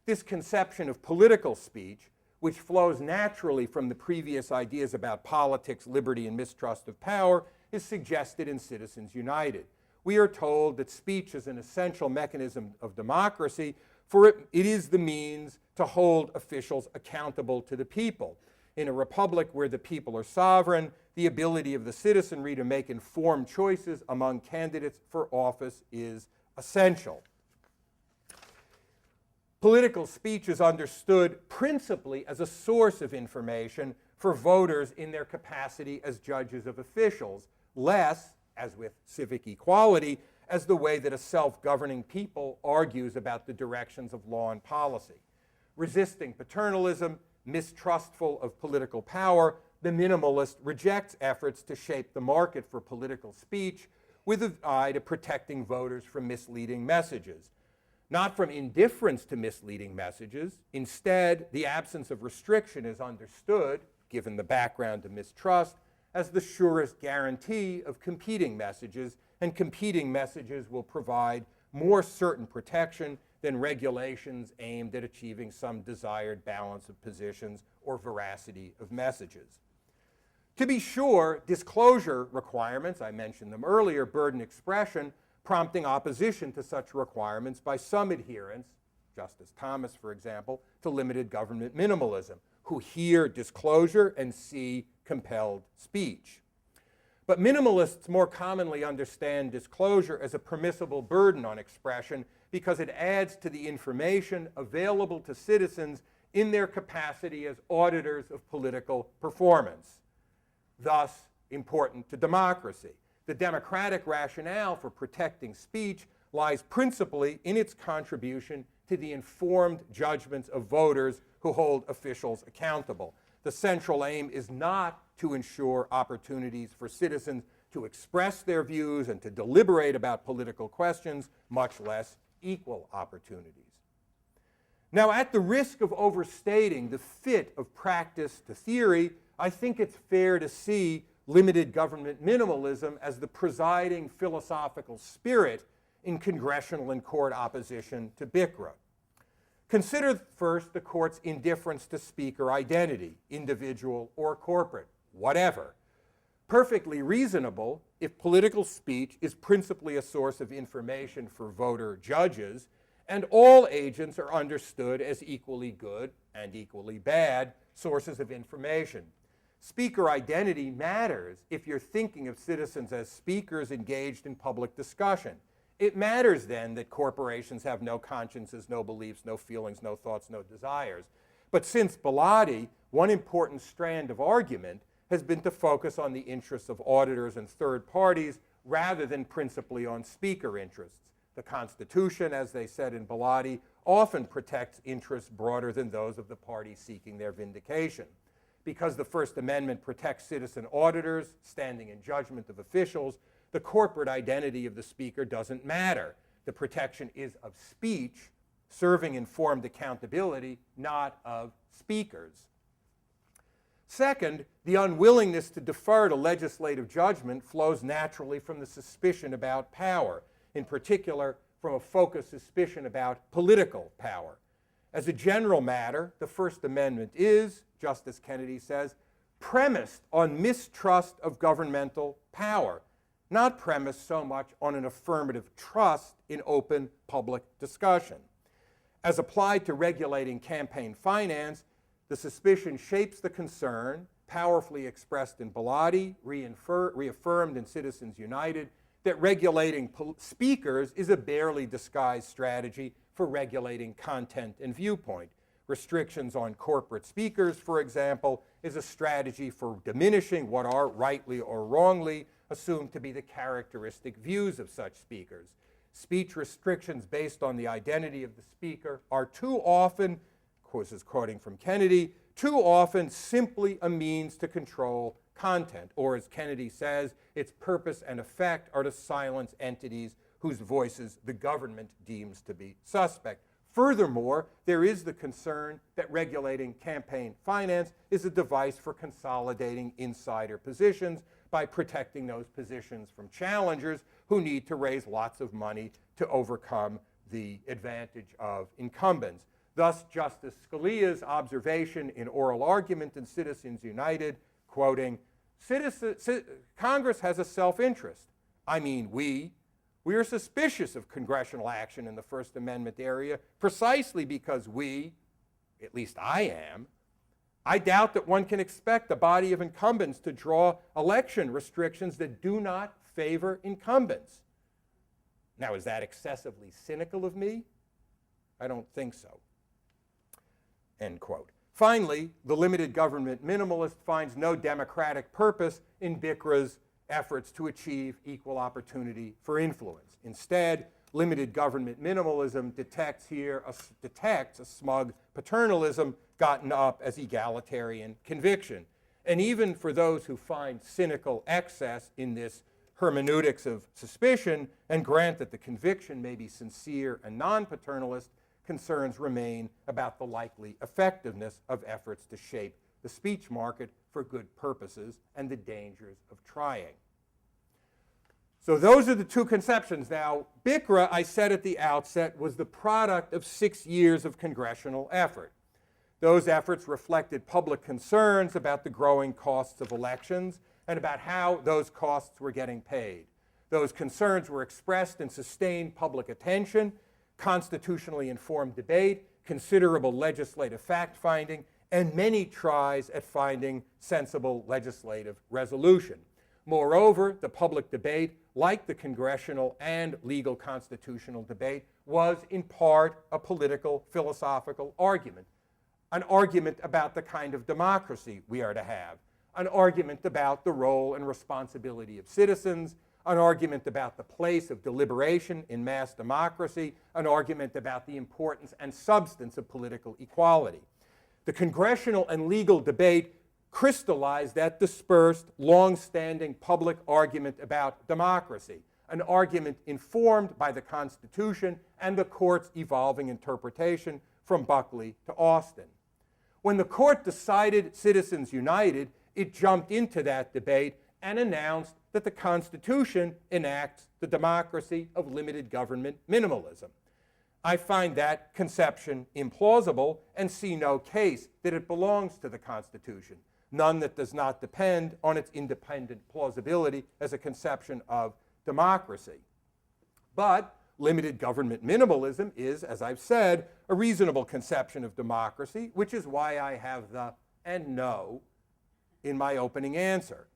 This conception of political speech, which flows naturally from the previous ideas about politics, liberty, and mistrust of power, is suggested in Citizens United. We are told that speech is an essential mechanism of democracy, for it is the means to hold officials accountable to the people. In a republic where the people are sovereign, the ability of the citizenry to make informed choices among candidates for office is essential. Political speech is understood principally as a source of information for voters in their capacity as judges of officials, less, as with civic equality, as the way that a self-governing people argues about the directions of law and policy. Resisting paternalism, mistrustful of political power, the minimalist rejects efforts to shape the market for political speech with an eye to protecting voters from misleading messages. Not from indifference to misleading messages. Instead, the absence of restriction is understood, given the background to mistrust, as the surest guarantee of competing messages, and competing messages will provide more certain protection than regulations aimed at achieving some desired balance of positions or veracity of messages. To be sure, disclosure requirements, I mentioned them earlier, burden expression, prompting opposition to such requirements by some adherents, Justice Thomas, for example, to limited government minimalism, who hear disclosure and see compelled speech. But minimalists more commonly understand disclosure as a permissible burden on expression because it adds to the information available to citizens in their capacity as auditors of political performance, thus important to democracy. The democratic rationale for protecting speech lies principally in its contribution to the informed judgments of voters who hold officials accountable. the central aim is not to ensure opportunities for citizens to express their views and to deliberate about political questions, much less equal opportunities. Now, at the risk of overstating the fit of practice to theory, I think it's fair to see limited government minimalism as the presiding philosophical spirit in congressional and court opposition to BICRA. Consider first the court's indifference to speaker identity, individual or corporate, whatever. Perfectly reasonable if political speech is principally a source of information for voter judges, and all agents are understood as equally good and equally bad sources of information. Speaker identity matters if you're thinking of citizens as speakers engaged in public discussion. It matters then that corporations have no consciences, no beliefs, no feelings, no thoughts, no desires. But since Bilotti, one important strand of argument has been to focus on the interests of auditors and third parties rather than principally on speaker interests. The Constitution, as they said in Bilotti, often protects interests broader than those of the party seeking their vindication. Because the First Amendment protects citizen auditors, standing in judgment of officials, the corporate identity of the speaker doesn't matter. The protection is of speech, serving informed accountability, not of speakers. Second, the unwillingness to defer to legislative judgment flows naturally from the suspicion about power, in particular from a focused suspicion about political power. As a general matter, the First Amendment is, Justice Kennedy says, premised on mistrust of governmental power, not premised so much on an affirmative trust in open public discussion. As applied to regulating campaign finance, the suspicion shapes the concern, powerfully expressed in Bilotti, reaffirmed in Citizens United, that regulating speakers is a barely disguised strategy for regulating content and viewpoint. Restrictions on corporate speakers, for example, is a strategy for diminishing what are, rightly or wrongly, assumed to be the characteristic views of such speakers. Speech restrictions based on the identity of the speaker are too often, of course, is quoting from Kennedy, too often simply a means to control content, or as Kennedy says, its purpose and effect are to silence entities whose voices the government deems to be suspect. Furthermore, there is the concern that regulating campaign finance is a device for consolidating insider positions by protecting those positions from challengers who need to raise lots of money to overcome the advantage of incumbents. Thus, Justice Scalia's observation in oral argument in Citizens United, quoting, Congress has a self-interest. I mean, we are suspicious of congressional action in the First Amendment area precisely because we, at least I am, I doubt that one can expect a body of incumbents to draw election restrictions that do not favor incumbents. Now, is that excessively cynical of me? I don't think so. End quote. Finally, the limited government minimalist finds no democratic purpose in BICRA's efforts to achieve equal opportunity for influence. Instead, limited government minimalism detects a smug paternalism gotten up as egalitarian conviction. And even for those who find cynical excess in this hermeneutics of suspicion and grant that the conviction may be sincere and non-paternalist, concerns remain about the likely effectiveness of efforts to shape the speech market for good purposes and the dangers of trying. So those are the two conceptions. Now, BICRA, I said at the outset, was the product of 6 years of congressional effort. Those efforts reflected public concerns about the growing costs of elections and about how those costs were getting paid. Those concerns were expressed in sustained public attention, constitutionally informed debate, considerable legislative fact-finding, and many tries at finding sensible legislative resolution. Moreover, the public debate, like the congressional and legal constitutional debate, was in part a political, philosophical argument. An argument about the kind of democracy we are to have. An argument about the role and responsibility of citizens. An argument about the place of deliberation in mass democracy. An argument about the importance and substance of political equality. The congressional and legal debate crystallized that dispersed, long-standing public argument about democracy, an argument informed by the Constitution and the court's evolving interpretation from Buckley to Austin. When the court decided Citizens United, it jumped into that debate and announced that the Constitution enacts the democracy of limited government minimalism. I find that conception implausible and see no case that it belongs to the Constitution, none that does not depend on its independent plausibility as a conception of democracy. But limited government minimalism is, as I've said, a reasonable conception of democracy, which is why I have the and no in my opening answer.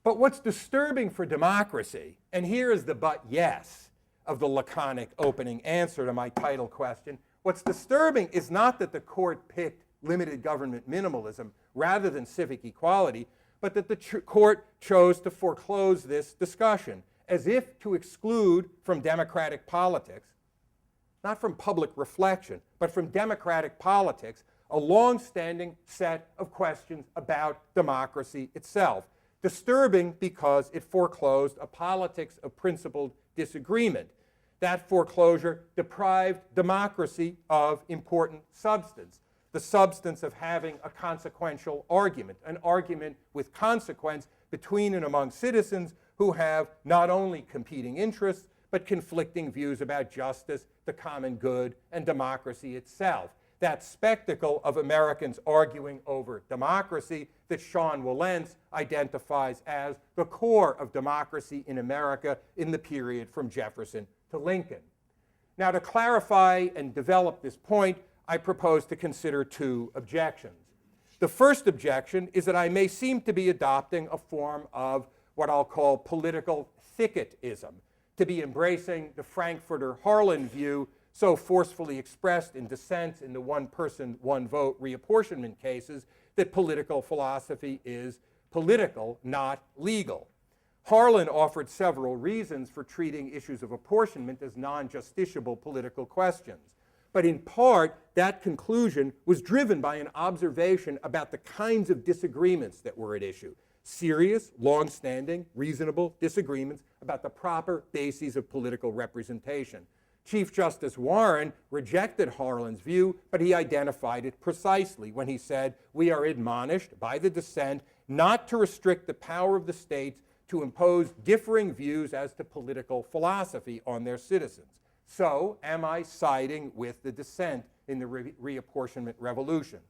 But what's disturbing for democracy, and here is the but yes of the laconic opening answer to my title question, what's disturbing is not that the court picked limited government minimalism rather than civic equality, but that the court chose to foreclose this discussion as if to exclude from democratic politics, not from public reflection, but from democratic politics, a long-standing set of questions about democracy itself. Disturbing because it foreclosed a politics of principled disagreement. That foreclosure deprived democracy of important substance, the substance of having a consequential argument, an argument with consequence between and among citizens who have not only competing interests, but conflicting views about justice, the common good, and democracy itself. That spectacle of Americans arguing over democracy that Sean Wilentz identifies as the core of democracy in America in the period from Jefferson to Lincoln. Now, to clarify and develop this point, I propose to consider two objections. The first objection is that I may seem to be adopting a form of what I'll call political thicketism, to be embracing the Frankfurter Harlan view so forcefully expressed in dissents in the one-person, one-vote reapportionment cases that political philosophy is political, not legal. Harlan offered several reasons for treating issues of apportionment as non-justiciable political questions. But in part, that conclusion was driven by an observation about the kinds of disagreements that were at issue. Serious, long-standing, reasonable disagreements about the proper bases of political representation. Chief Justice Warren rejected Harlan's view, but he identified it precisely when he said, "We are admonished by the dissent not to restrict the power of the states to impose differing views as to political philosophy on their citizens." So, am I siding with the dissent in the reapportionment revolution?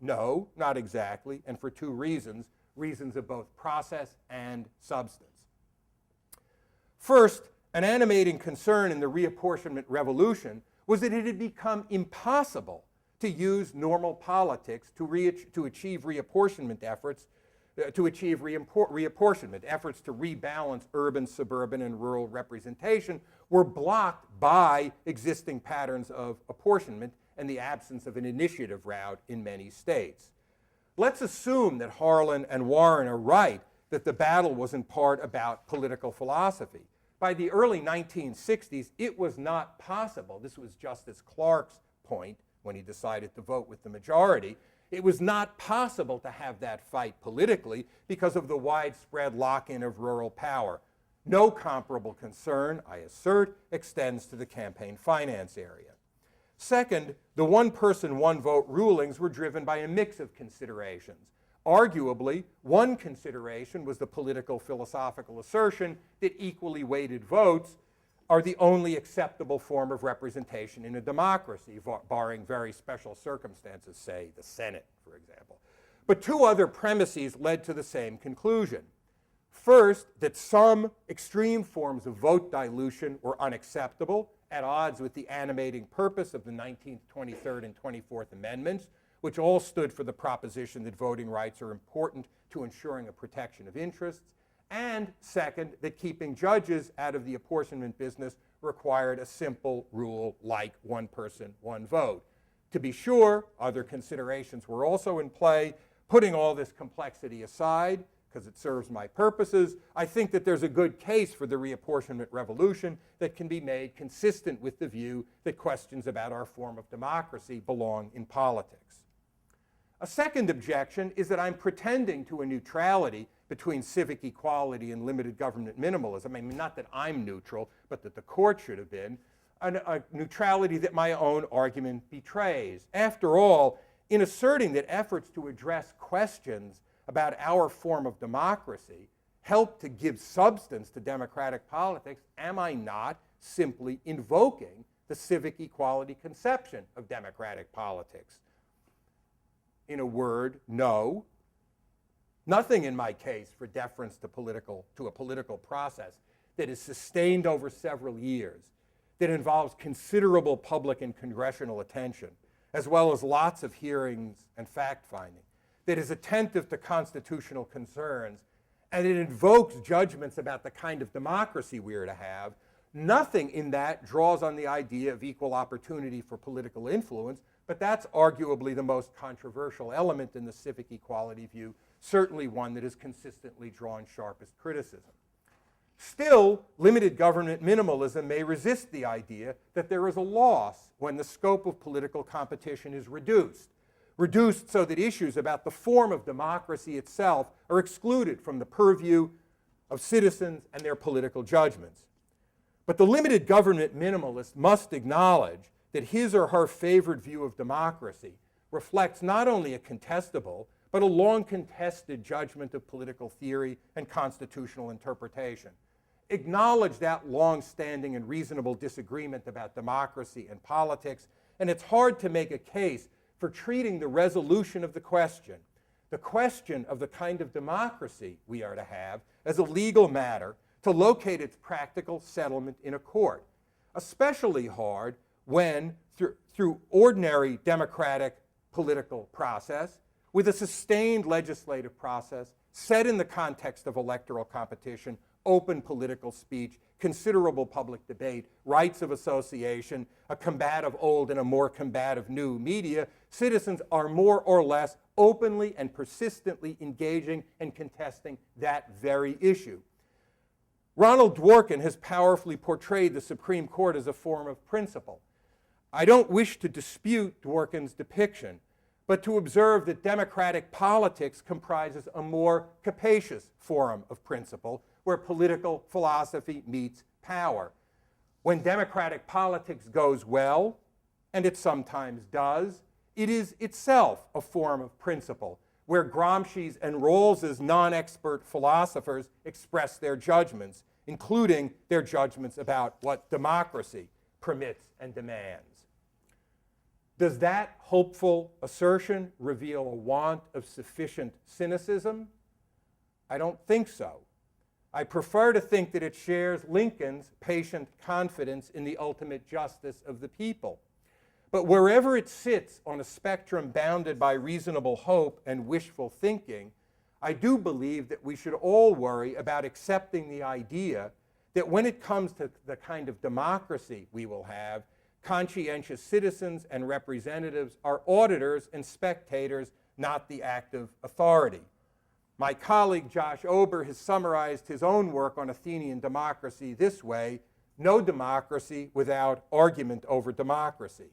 No, not exactly, and for two reasons, reasons of both process and substance. First, an animating concern in the reapportionment revolution was that it had become impossible to use normal politics to achieve reapportionment efforts, reapportionment efforts to rebalance urban, suburban, and rural representation were blocked by existing patterns of apportionment and the absence of an initiative route in many states. Let's assume that Harlan and Warren are right, that the battle was in part about political philosophy. By the early 1960s, it was not possible, this was Justice Clark's point when he decided to vote with the majority, it was not possible to have that fight politically because of the widespread lock-in of rural power. No comparable concern, I assert, extends to the campaign finance area. Second, the one-person, one-vote rulings were driven by a mix of considerations. Arguably, one consideration was the political philosophical assertion that equally weighted votes are the only acceptable form of representation in a democracy, barring very special circumstances, say the Senate, for example. But two other premises led to the same conclusion. First, that some extreme forms of vote dilution were unacceptable, at odds with the animating purpose of the 19th, 23rd, and 24th Amendments, which all stood for the proposition that voting rights are important to ensuring a protection of interests, and second, that keeping judges out of the apportionment business required a simple rule like one person, one vote. To be sure, other considerations were also in play. Putting all this complexity aside, because it serves my purposes, I think that there's a good case for the reapportionment revolution that can be made consistent with the view that questions about our form of democracy belong in politics. A second objection is that I'm pretending to a neutrality between civic equality and limited government minimalism. I mean, not that I'm neutral, but that the court should have been, a neutrality that my own argument betrays. After all, in asserting that efforts to address questions about our form of democracy help to give substance to democratic politics, am I not simply invoking the civic equality conception of democratic politics? In a word, no. Nothing in my case for deference to a political process that is sustained over several years, that involves considerable public and congressional attention, as well as lots of hearings and fact-finding, that is attentive to constitutional concerns, and it invokes judgments about the kind of democracy we are to have. Nothing in that draws on the idea of equal opportunity for political influence, but that's arguably the most controversial element in the civic equality view, certainly one that has consistently drawn sharpest criticism. Still, limited government minimalism may resist the idea that there is a loss when the scope of political competition is reduced so that issues about the form of democracy itself are excluded from the purview of citizens and their political judgments. But the limited government minimalist must acknowledge that his or her favored view of democracy reflects not only a contestable, but a long-contested judgment of political theory and constitutional interpretation. Acknowledge that long-standing and reasonable disagreement about democracy and politics, and it's hard to make a case for treating the resolution of the question of the kind of democracy we are to have, as a legal matter to locate its practical settlement in a court. Especially hard when, through ordinary democratic political process, with a sustained legislative process set in the context of electoral competition, open political speech, considerable public debate, rights of association, a combative old and a more combative new media, citizens are more or less openly and persistently engaging and contesting that very issue. Ronald Dworkin has powerfully portrayed the Supreme Court as a form of principle. I don't wish to dispute Dworkin's depiction, but to observe that democratic politics comprises a more capacious form of principle, where political philosophy meets power. When democratic politics goes well, and it sometimes does, it is itself a form of principle, where Gramsci's and Rawls's non-expert philosophers express their judgments, including their judgments about what democracy permits and demands. Does that hopeful assertion reveal a want of sufficient cynicism? I don't think so. I prefer to think that it shares Lincoln's patient confidence in the ultimate justice of the people. But wherever it sits on a spectrum bounded by reasonable hope and wishful thinking, I do believe that we should all worry about accepting the idea that when it comes to the kind of democracy we will have, conscientious citizens and representatives are auditors and spectators, not the active authority. My colleague Josh Ober has summarized his own work on Athenian democracy this way: no democracy without argument over democracy.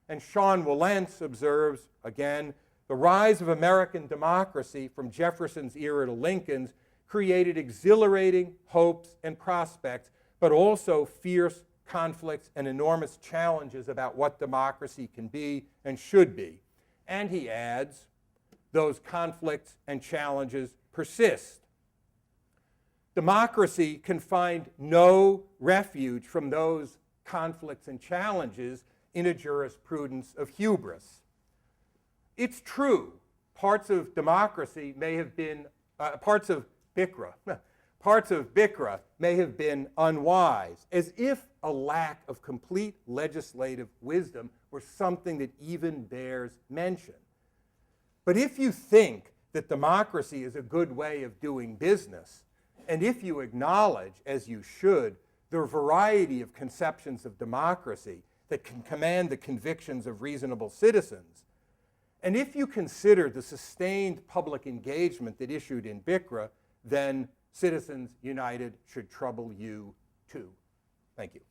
And Sean Wilentz observes, again, the rise of American democracy from Jefferson's era to Lincoln's created exhilarating hopes and prospects, but also fierce conflicts and enormous challenges about what democracy can be and should be. And he adds, those conflicts and challenges persist. Democracy can find no refuge from those conflicts and challenges in a jurisprudence of hubris. It's true, parts of democracy may have been, parts of Bikra may have been unwise, as if a lack of complete legislative wisdom were something that even bears mention. But if you think that democracy is a good way of doing business, and if you acknowledge, as you should, the variety of conceptions of democracy that can command the convictions of reasonable citizens, and if you consider the sustained public engagement that issued in Bikra, then Citizens United should trouble you too. Thank you.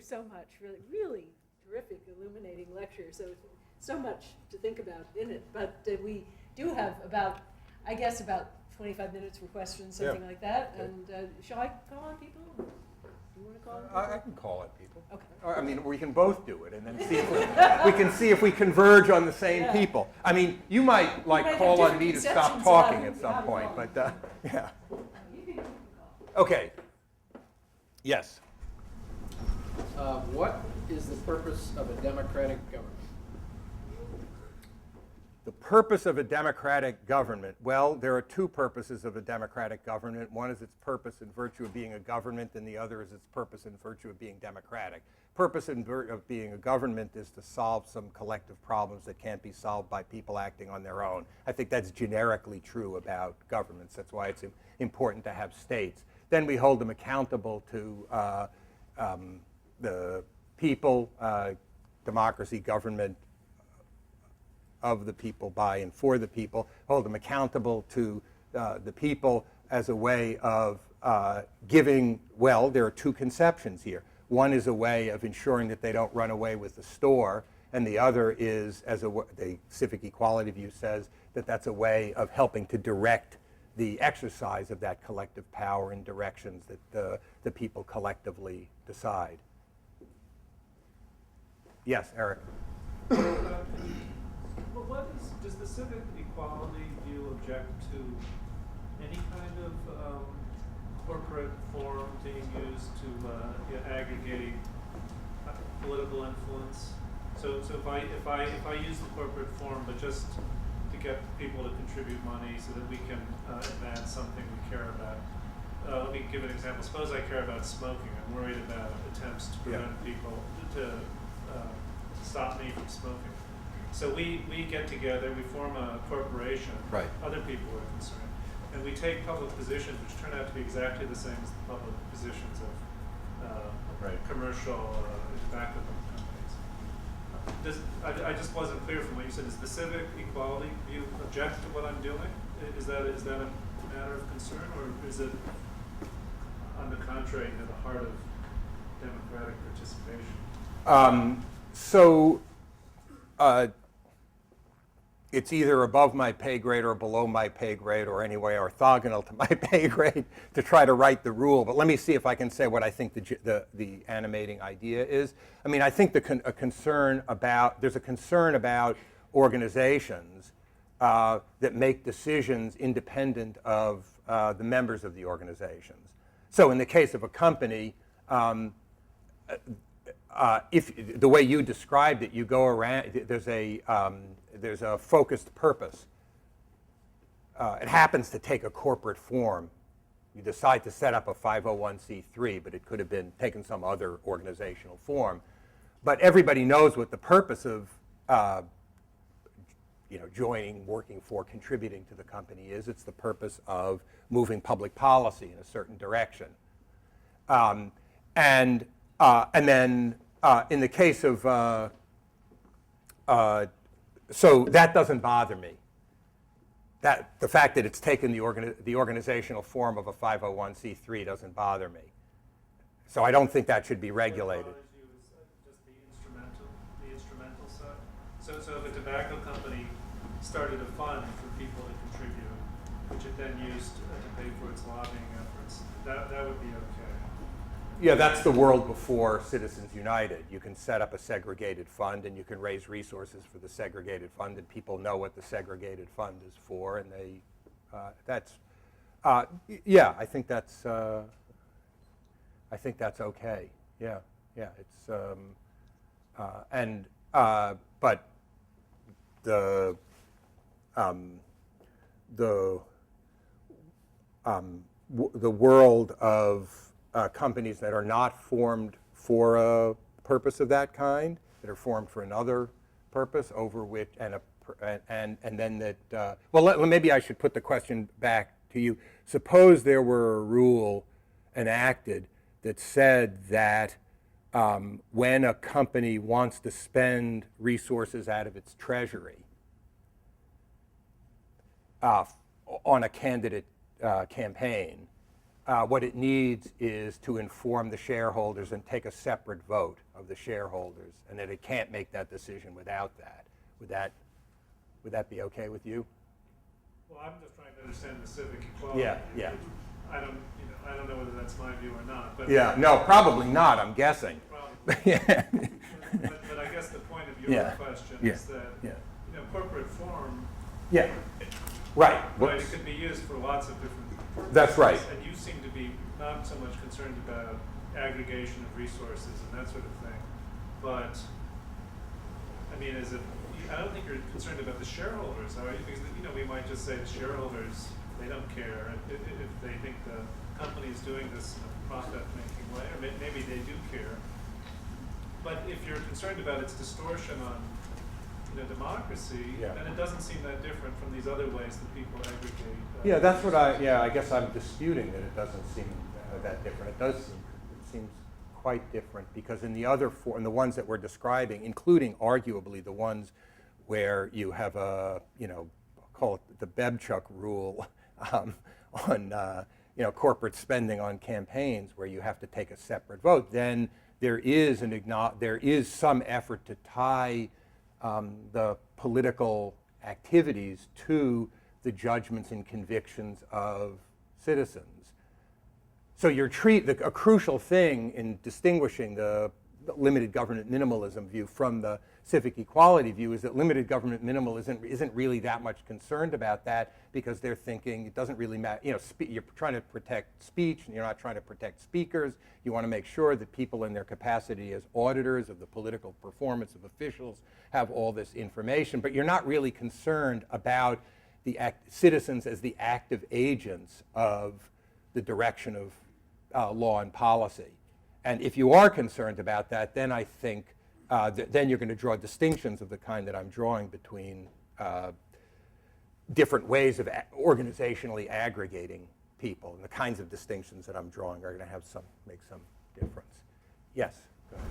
so much. Really, really terrific, illuminating lecture. So much to think about in it. But we do have about 25 minutes for questions, something like that. Okay. And shall I call on people? Do you want to call on people? I can call on people. Okay. I mean, we can both do it, and then see if we can see if we converge on the same people. I mean, you might might call have on me to different stop conceptions talking about at some how to point, call. but yeah. You can call. Okay. Yes. What is the purpose of a democratic government? The purpose of a democratic government, well, there are two purposes of a democratic government. One is its purpose in virtue of being a government, and the other is its purpose in virtue of being democratic. Purpose of being a government is to solve some collective problems that can't be solved by people acting on their own. I think that's generically true about governments. That's why it's important to have states. Then we hold them accountable to the people, democracy, government, of the people, by and for the people, hold them accountable to the people as a way of giving, well, there are two conceptions here. One is a way of ensuring that they don't run away with the store, and the other is, the civic equality view says that that's a way of helping to direct the exercise of that collective power in directions that the people collectively decide. Yes, Eric? Well, does the civic equality view object to any kind of corporate form being used to aggregate political influence? So if I use the corporate form, but just to get people to contribute money so that we can advance something we care about. Let me give an example. Suppose I care about smoking. I'm worried about attempts to prevent people to stop me from smoking. So we get together, we form a corporation, Right. Other people are concerned, and we take public positions which turn out to be exactly the same as the public positions of commercial tobacco companies. I just wasn't clear from what you said. Does the civic equality view object to what I'm doing? Is that a matter of concern, or is it, on the contrary, at the heart of democratic participation? It's either above my pay grade or below my pay grade, or anyway orthogonal to my pay grade to try to write the rule. But let me see if I can say what I think the animating idea is. I mean, I think there's a concern about organizations that make decisions independent of the members of the organizations. So in the case of a company, if the way you described it, you go around, there's a focused purpose. It happens to take a corporate form. You decide to set up a 501c3, but it could have been taken some other organizational form. But everybody knows what the purpose of joining, working for, contributing to the company is. It's the purpose of moving public policy in a certain direction. And then in the case of, so that doesn't bother me. The fact that it's taken the organizational form of a 501c3 doesn't bother me. So I don't think that should be regulated. What bothers you is just the instrumental side. So if a tobacco company started a fund for people to contribute, which it then used to pay for its lobbying efforts, that would be okay. Yeah, that's the world before Citizens United. You can set up a segregated fund, and you can raise resources for the segregated fund, and people know what the segregated fund is for, and yeah, I think that's okay. Yeah, it's but the world of companies that are not formed for a purpose of that kind, that are formed for another purpose, over which, and then that, well, maybe I should put the question back to you. Suppose there were a rule enacted that said that when a company wants to spend resources out of its treasury on a candidate campaign, what it needs is to inform the shareholders and take a separate vote of the shareholders, and that it can't make that decision without that. Would that be okay with you? Well, I'm just trying to understand the civic equality. Yeah. I don't know whether that's my view or not, but. Yeah, no, probably not, I'm guessing. Probably. Yeah. But I guess the point of your question is that, corporate form. Yeah, right. Right, it could be used for lots of different purposes. That's right. And you seem to be not so much concerned about aggregation of resources and that sort of thing. But, I mean, I don't think you're concerned about the shareholders, are you? Because, we might just say the shareholders, they don't care if they think the company is doing this in a profit-making way, or maybe they do care. But if you're concerned about its distortion on democracy, then it doesn't seem that different from these other ways that people aggregate. Yeah, that's what I guess I'm disputing that it doesn't seem that different. It seems quite different, because in the other in the ones that we're describing, including arguably the ones where you have call it the Bebchuk rule on corporate spending on campaigns, where you have to take a separate vote, then there is some effort to tie the political activities to the judgments and convictions of citizens. So a crucial thing in distinguishing the limited government minimalism view from the civic equality view is that limited government minimalism isn't really that much concerned about that, because they're thinking it doesn't really matter. You're trying to protect speech, and you're not trying to protect speakers. You want to make sure that people in their capacity as auditors of the political performance of officials have all this information, but you're not really concerned about the citizens as the active agents of the direction of law and policy. And if you are concerned about that, then I think then you're going to draw distinctions of the kind that I'm drawing between different ways of organizationally aggregating people, and the kinds of distinctions that I'm drawing are going to make some difference. Yes? Go ahead.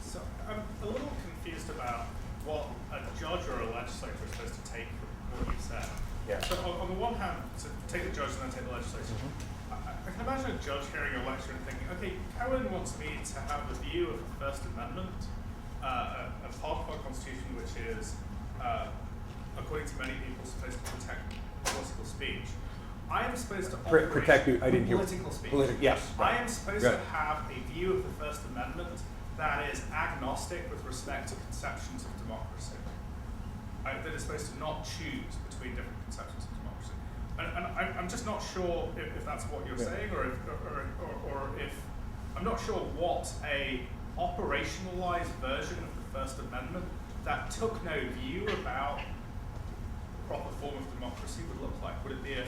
So I'm a little confused about what a judge or a legislator is supposed to take from what you said. Yeah. So on the one hand, to take the judge and then take the legislator, I can imagine a judge hearing your lecture and thinking, okay, Cohen wants me to have a view of the First Amendment, a part of our Constitution which is, according to many people, supposed to protect political speech. I am supposed to protect you. I didn't hear political speech. Yes. I am supposed to have a view of the First Amendment that is agnostic with respect to conceptions of democracy. That is supposed to not choose between different conceptions of democracy. And I'm just not sure if that's what you're saying, or if I'm not sure what a operationalized version of the First Amendment that took no view about the proper form of democracy would look like. Would it be a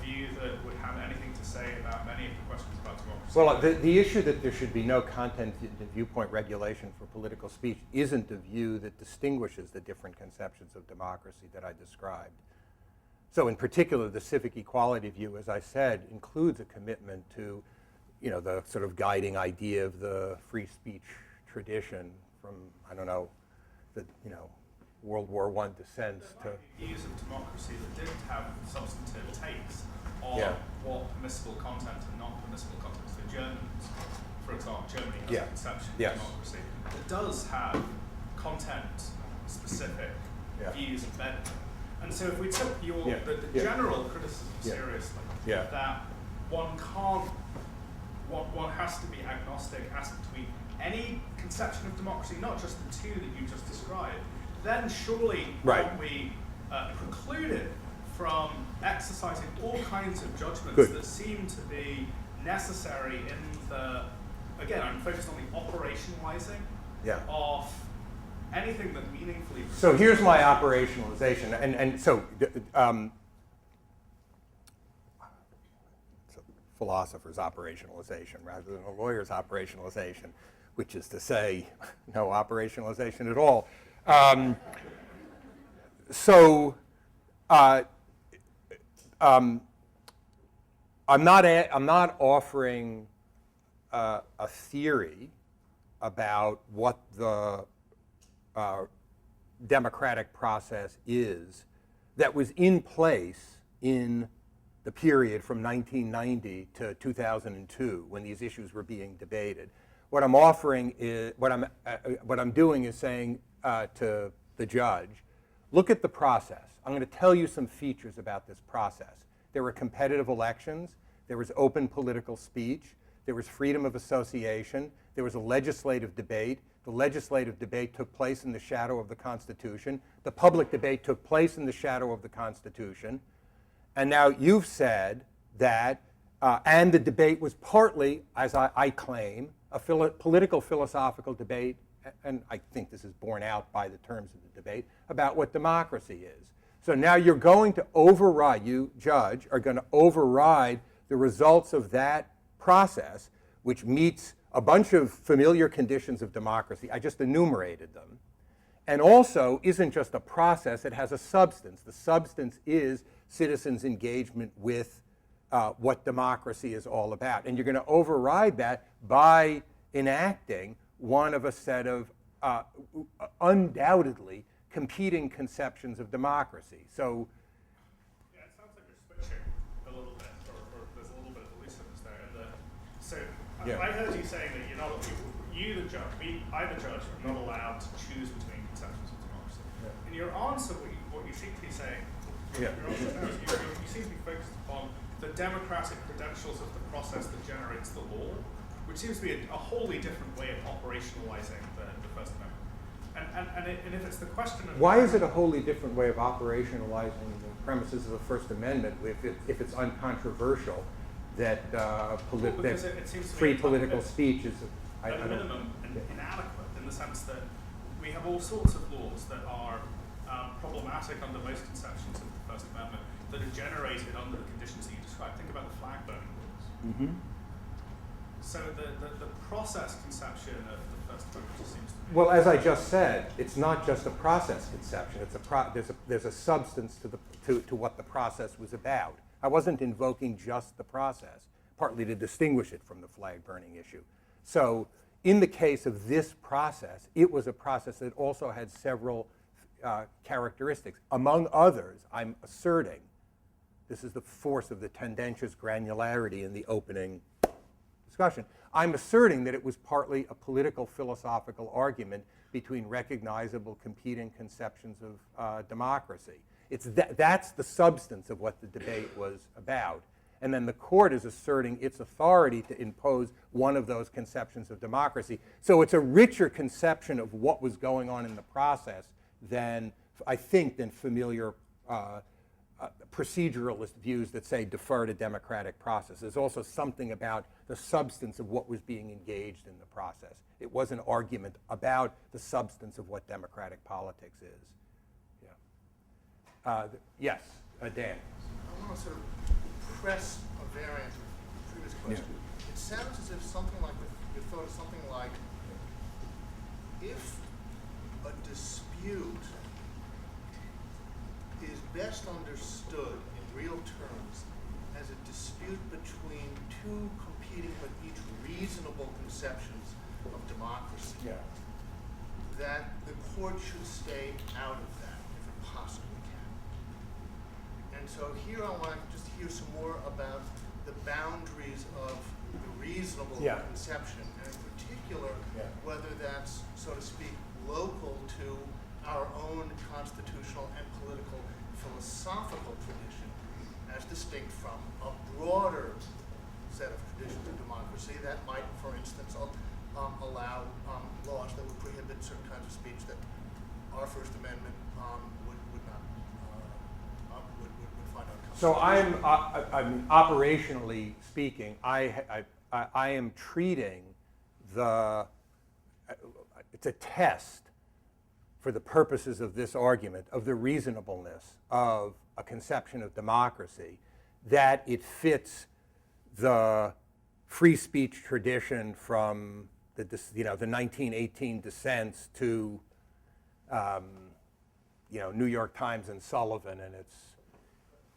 view that would have anything to say about many of the questions about democracy? Well, the issue that there should be no content and viewpoint regulation for political speech isn't a view that distinguishes the different conceptions of democracy that I described. So in particular, the civic equality view, as I said, includes a commitment to, the sort of guiding idea of the free speech tradition from, World War I descents to... Views of democracy that didn't have substantive takes on what permissible content and not permissible content. So Germans, for example, Germany has a conception of democracy that does have content-specific views embedded. And so if we took the general criticism seriously, that one has to be agnostic as between any conception of democracy, not just the two that you just described, then surely won't we precluded from exercising all kinds of judgments that seem to be necessary in the, again, I'm focused on the operationalizing of anything that meaningfully... So here's my operationalization, and so it's a philosopher's operationalization rather than a lawyer's operationalization, which is to say, no operationalization at all. I'm not offering a theory about what the democratic process is that was in place in the period from 1990 to 2002 when these issues were being debated. What I'm offering is, what I'm doing is saying to the judge, look at the process. I'm going to tell you some features about this process. There were competitive elections. There was open political speech. There was freedom of association. There was a legislative debate. The legislative debate took place in the shadow of the Constitution. The public debate took place in the shadow of the Constitution. And now you've said that, and the debate was partly, as I claim, a political philosophical debate, and I think this is borne out by the terms of the debate, about what democracy is. So now you're going to override, you, judge, are going to override the results of that process, which meets a bunch of familiar conditions of democracy. I just enumerated them. And also isn't just a process, it has a substance. The substance is citizens' engagement with what democracy is all about. And you're going to override that by enacting one of a set of undoubtedly competing conceptions of democracy. So, yeah, it sounds like you're switching a little bit, or there's a little bit of elusiveness there. So yeah. I heard you saying that you're not, you the judge, I the judge, are not allowed to choose between conceptions of democracy. Yeah. In your answer, what you seem to be saying, you seem to be focused on the democratic credentials of the process that generates the law, which seems to be a wholly different way of operationalizing the First Amendment. And if it's the question of... Why is it a wholly different way of operationalizing the premises of the First Amendment if it's uncontroversial that, free political speech is... At a minimum, inadequate in the sense that we have all sorts of laws that are problematic under most conceptions of the First Amendment that are generated under the conditions that you described. Think about the flag burning laws. Mm-hmm. So the process conception of the First Amendment seems to be... Well, as I just said, it's not just a process conception. It's there's a substance to what the process was about. I wasn't invoking just the process, partly to distinguish it from the flag burning issue. So in the case of this process, it was a process that also had several characteristics. Among others, I'm asserting, this is the force of the tendentious granularity in the opening discussion, I'm asserting that it was partly a political philosophical argument between recognizable competing conceptions of democracy. That's the substance of what the debate was about. And then the court is asserting its authority to impose one of those conceptions of democracy. So it's a richer conception of what was going on in the process than, I think, than familiar proceduralist views that say defer to democratic process. There's also something about the substance of what was being engaged in the process. It was an argument about the substance of what democratic politics is. Yeah. Yes, Dan. I want to sort of press a variant of the previous question. Yeah. It sounds as if something like your thought is something like, if a dispute is best understood in real terms as a dispute between two competing but each reasonable conceptions of democracy, yeah, that the court should stay out of that if it possibly can. And so here I want to just hear some more about the boundaries of the reasonable, yeah, conception, and in particular, yeah, whether that's, so to speak, local to our own constitutional and political philosophical tradition, as distinct from a broader set of traditions of democracy that might, for instance, allow laws that would prohibit certain kinds of speech that our First Amendment would find unconstitutional. So I'm operationally speaking, I am treating it's a test for the purposes of this argument of the reasonableness of a conception of democracy, that it fits the free speech tradition from the 1918 dissents to New York Times and Sullivan, and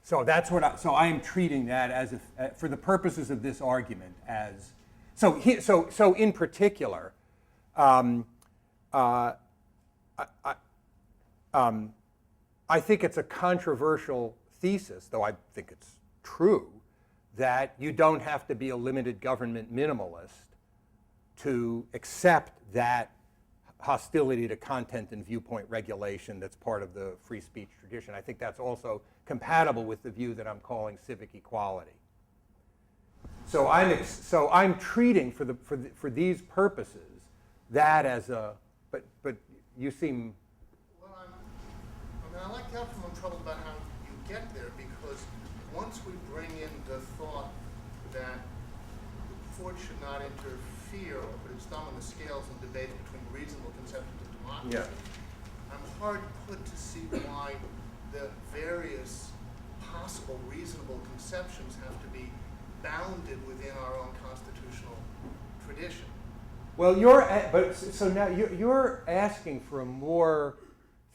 so that's what I am treating that as if, for the purposes of this argument as so in particular. I think it's a controversial thesis, though I think it's true that you don't have to be a limited government minimalist to accept that hostility to content and viewpoint regulation that's part of the free speech tradition. I think that's also compatible with the view that I'm calling civic equality. So I'm treating for these purposes that as a, but you seem. Well, I like the outcome. I'm troubled about how you get there, because once we bring in the thought that the court should not interfere or put its thumb on the scales in debate between reasonable conceptions of democracy, I'm hard put to see why the various possible reasonable conceptions have to be bounded within our own constitutional tradition. Well, so now you're asking for a more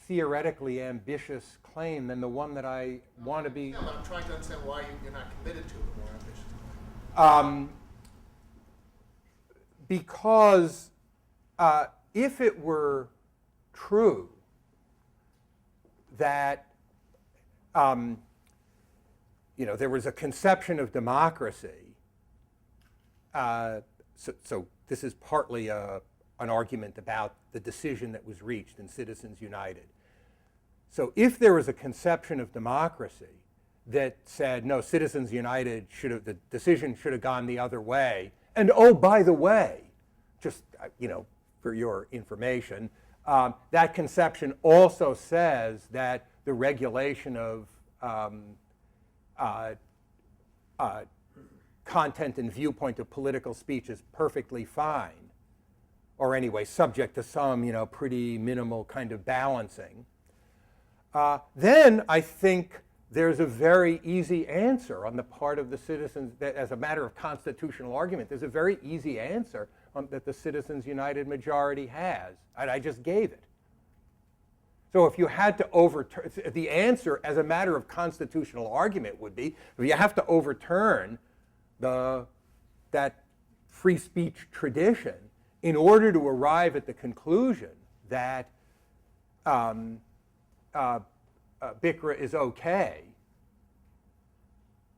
theoretically ambitious claim than the one that I want to be. No, but I'm trying to understand why you're not committed to a more ambitious claim. Because if it were true that there was a conception of democracy, so this is partly an argument about the decision that was reached in Citizens United. So if there was a conception of democracy that said, no, Citizens United the decision should have gone the other way, and oh, by the way, just for your information, that conception also says that the regulation of content and viewpoint of political speech is perfectly fine, or anyway, subject to some pretty minimal kind of balancing, then I think there's a very easy answer on the part of the citizens, that as a matter of constitutional argument, there's a very easy answer that the Citizens United majority has, and I just gave it. So if you had to overturn, the answer as a matter of constitutional argument would be, if you have to overturn that free speech tradition in order to arrive at the conclusion that BICRA is okay,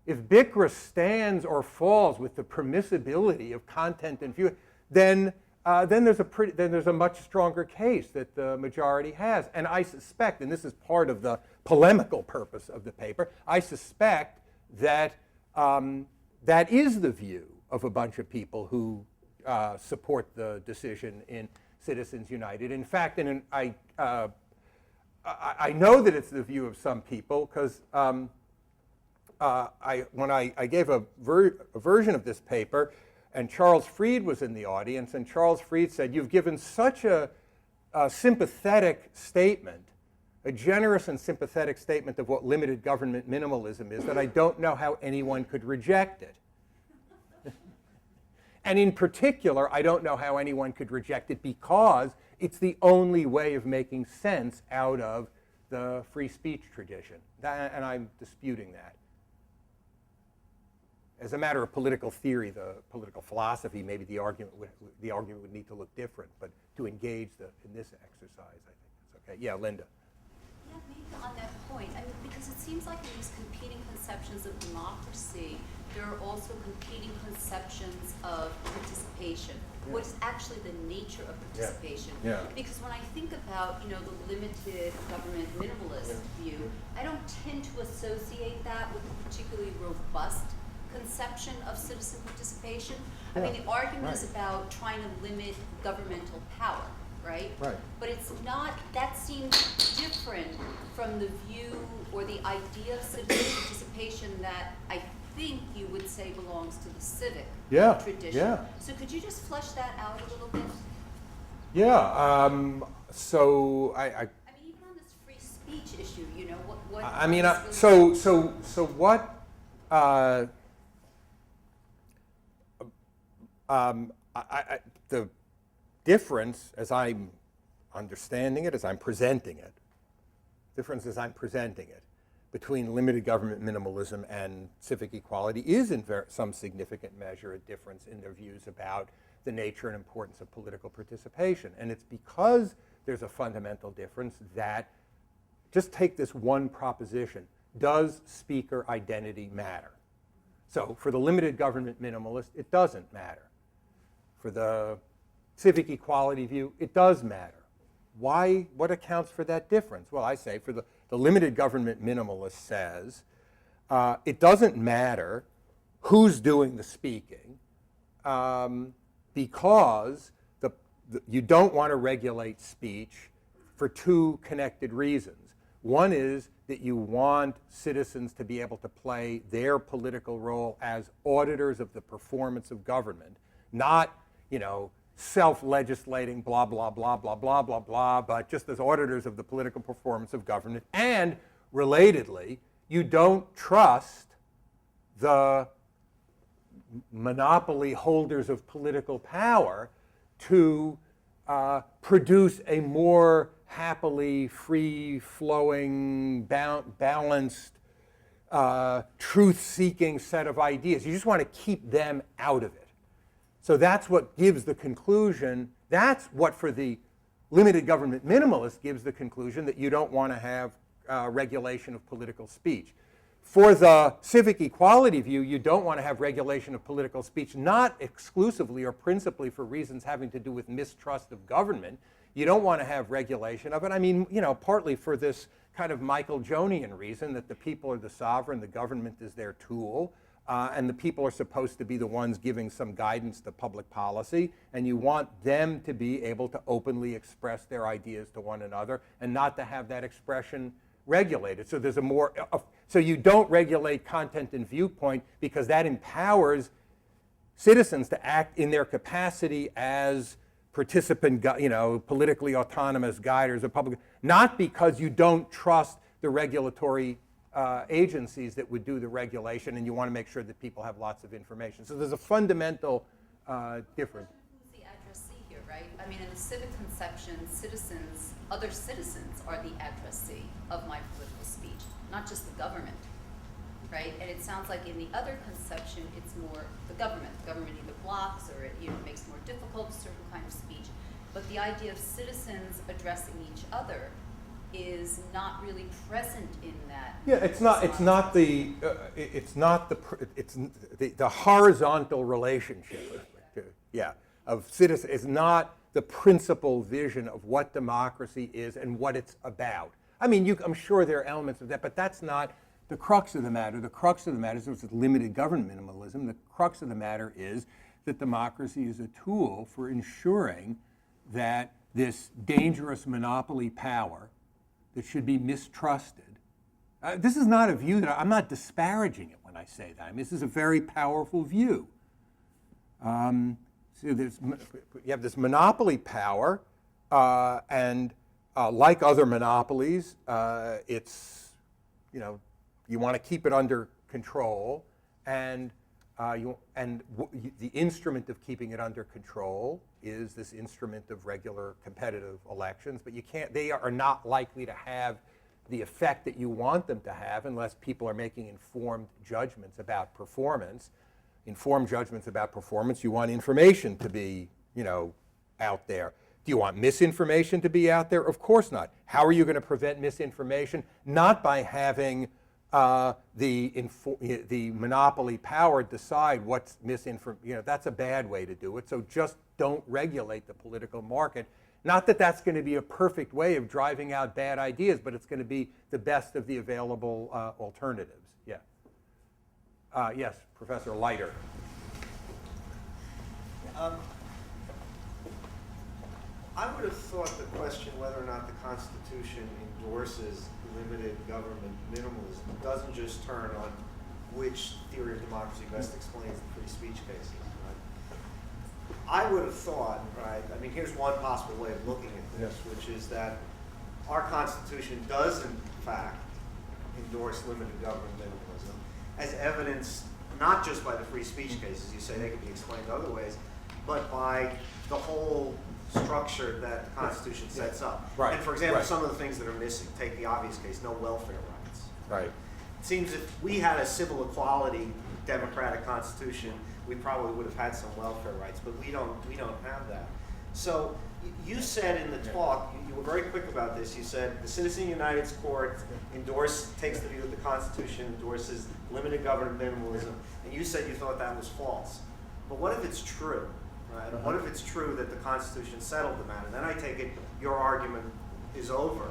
if BICRA stands or falls with the permissibility of content and view, then there's a much stronger case that the majority has. And I suspect, and this is part of the polemical purpose of the paper, I suspect that that is the view of a bunch of people who support the decision in Citizens United. In fact, I know that it's the view of some people because when I gave a version of this paper, and Charles Fried was in the audience, and Charles Fried said, "You've given such a sympathetic statement, a generous and sympathetic statement of what limited government minimalism is, that I don't know how anyone could reject it." And in particular, I don't know how anyone could reject it because it's the only way of making sense out of the free speech tradition. And I'm disputing that. As a matter of political theory, the political philosophy, maybe the argument would need to look different. But to engage in this exercise, I think it's okay. Yeah, Linda. Yeah, maybe on that point. I mean, because it seems like in these competing conceptions of democracy, there are also competing conceptions of participation. Yeah. What is actually the nature of participation? Yeah. Because when I think about, the limited government minimalist view, I don't tend to associate that with a particularly robust conception of citizen participation. I mean, the argument is about trying to limit governmental power, right? Right. But it's not, that seems different from the view or the idea of citizen participation that I think you would say belongs to the civic tradition. Yeah. So could you just flesh that out a little bit? Yeah. So I mean, even on this free speech issue, what I mean, so what? The difference, as I'm understanding it, as I'm presenting it, between limited government minimalism and civic equality is in some significant measure a difference in their views about the nature and importance of political participation. And it's because there's a fundamental difference that, just take this one proposition, does speaker identity matter? So for the limited government minimalist, it doesn't matter. For the civic equality view, it does matter. Why? What accounts for that difference? Well, I say for the limited government minimalist says it doesn't matter who's doing the speaking because you don't want to regulate speech for two connected reasons. One is that you want citizens to be able to play their political role as auditors of the performance of government, not, self-legislating, blah, blah, blah, blah, blah, blah, blah, but just as auditors of the political performance of government. And relatedly, you don't trust the monopoly holders of political power to produce a more happily free-flowing, balanced, truth-seeking set of ideas. You just want to keep them out of it. So that's what gives the conclusion, that's what for the limited government minimalist gives the conclusion that you don't want to have regulation of political speech. For the civic equality view, you don't want to have regulation of political speech, not exclusively or principally for reasons having to do with mistrust of government. You don't want to have regulation of it. I mean, partly for this kind of Michael Jonian reason that the people are the sovereign, the government is their tool, and the people are supposed to be the ones giving some guidance to public policy, and you want them to be able to openly express their ideas to one another and not to have that expression regulated. So there's so you don't regulate content and viewpoint because that empowers citizens to act in their capacity as participant, politically autonomous guiders of public, not because you don't trust the regulatory agencies that would do the regulation and you want to make sure that people have lots of information. So there's a fundamental difference. Who's the addressee here, right? I mean, in the civic conception, other citizens are the addressee of my political speech, not just the government, right? And it sounds like in the other conception, it's more the government. The government either blocks or it makes more difficult a certain kind of speech. But the idea of citizens addressing each other is not really present in that. Yeah, it's the horizontal relationship. Of citizens is not the principal vision of what democracy is and what it's about. I mean, I'm sure there are elements of that, but that's not the crux of the matter. The crux of the matter is limited government minimalism. The crux of the matter is that democracy is a tool for ensuring that this dangerous monopoly power that should be mistrusted. This is not a view that I'm not disparaging it when I say that. I mean, this is a very powerful view. So you have this monopoly power, and like other monopolies, it's you want to keep it under control, and the instrument of keeping it under control is this instrument of regular competitive elections. But they are not likely to have the effect that you want them to have unless people are making informed judgments about performance. Informed judgments about performance, you want information to be, out there. Do you want misinformation to be out there? Of course not. How are you going to prevent misinformation? Not by having the monopoly power decide what's misinformation. That's a bad way to do it. So just don't regulate the political market. Not that that's going to be a perfect way of driving out bad ideas, but it's going to be the best of the available alternatives. Yeah. Yes, Professor Leiter. I would have thought the question whether or not the Constitution endorses limited government minimalism doesn't just turn on which theory of democracy best explains the free speech cases. Right? I would have thought, right, I mean, here's one possible way of looking at this, which is that our Constitution does, in fact, endorse limited government minimalism, as evidenced not just by the free speech cases, you say they can be explained other ways, but by the whole structure that the Constitution sets up. Right. And for example, some of the things that are missing, take the obvious case, no welfare rights. Right. It seems if we had a civil equality democratic Constitution, we probably would have had some welfare rights, but we don't have that. So You said in the talk, you were very quick about this, you said the Citizen United's court takes the view that the Constitution endorses limited government minimalism, and you said you thought that was false. But what if it's true, right? What if it's true that the Constitution settled the matter? Then I take it your argument is over.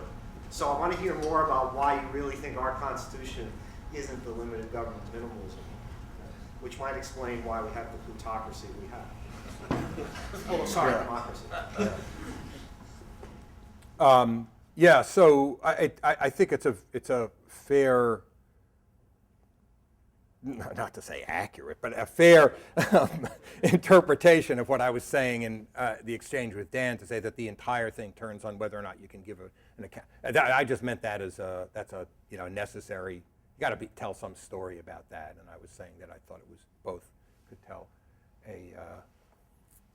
So I want to hear more about why you really think our Constitution isn't the limited government minimalism, which might explain why we have the plutocracy we have. Oh, sorry, democracy. Yeah, so I think it's a fair, not to say accurate, but a fair interpretation of what I was saying in the exchange with Dan, to say that the entire thing turns on whether or not you can give an account. I just meant that as that's a necessary. You got to tell some story about that, and I was saying that I thought it was both could tell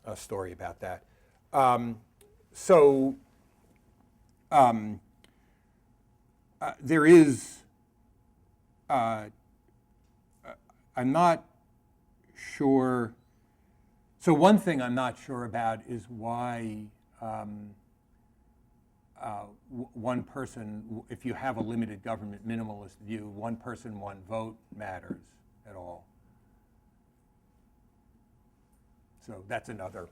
a story about that. There is. I'm not sure. So one thing I'm not sure about is why one person, if you have a limited government minimalist view, one person, one vote matters at all. So that's another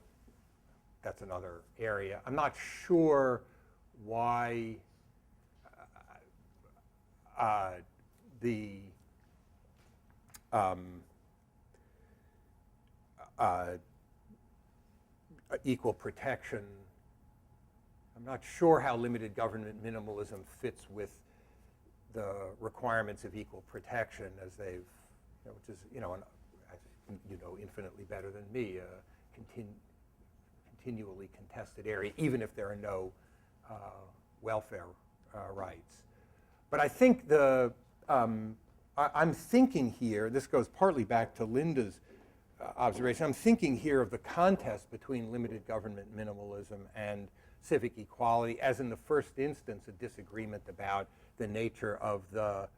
area. I'm not sure why the equal protection. I'm not sure how limited government minimalism fits with the requirements of equal protection, as they've, which is, infinitely better than me, a continually contested area, even if there are no welfare rights. But I think I'm thinking here, this goes partly back to Linda's observation, I'm thinking here of the contest between limited government minimalism and civic equality as, in the first instance, a disagreement about the nature of the,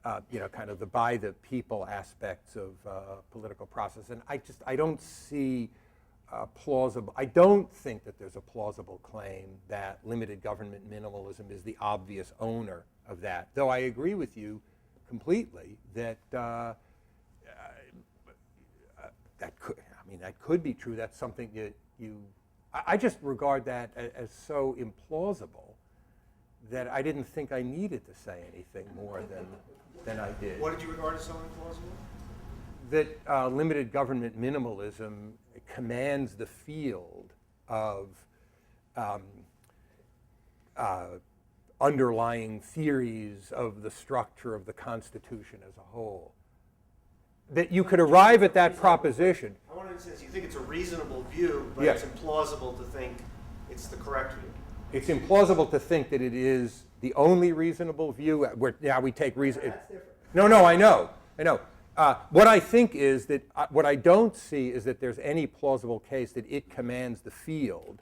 kind of the by the people aspects of political process. And I don't see plausible, I don't think that there's a plausible claim that limited government minimalism is the obvious owner of that. Though I agree with you completely that that could be true. That's something that I just regard that as so implausible that I didn't think I needed to say anything more than I did. What did you regard as so implausible? That limited government minimalism commands the field of underlying theories of the structure of the Constitution as a whole. That you could arrive at that proposition. I want to understand, you think it's a reasonable view, but Yes. it's implausible to think it's the correct view. It's implausible to think that it is the only reasonable view. Now we take reason. That's different. No, I know. What I think is that, what I don't see is that there's any plausible case that it commands the field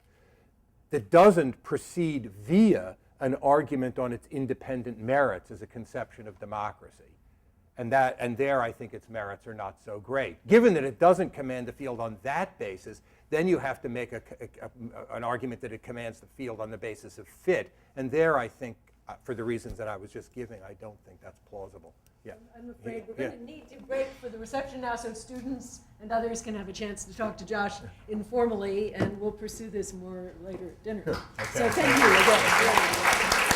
that doesn't proceed via an argument on its independent merits as a conception of democracy. And there I think its merits are not so great. Given that it doesn't command the field on that basis, then you have to make an argument that it commands the field on the basis of fit. And there I think, for the reasons that I was just giving, I don't think that's plausible. Yeah. I'm afraid we're going to need to break for the reception now so students and others can have a chance to talk to Josh informally, and we'll pursue this more later at dinner. So thank you again.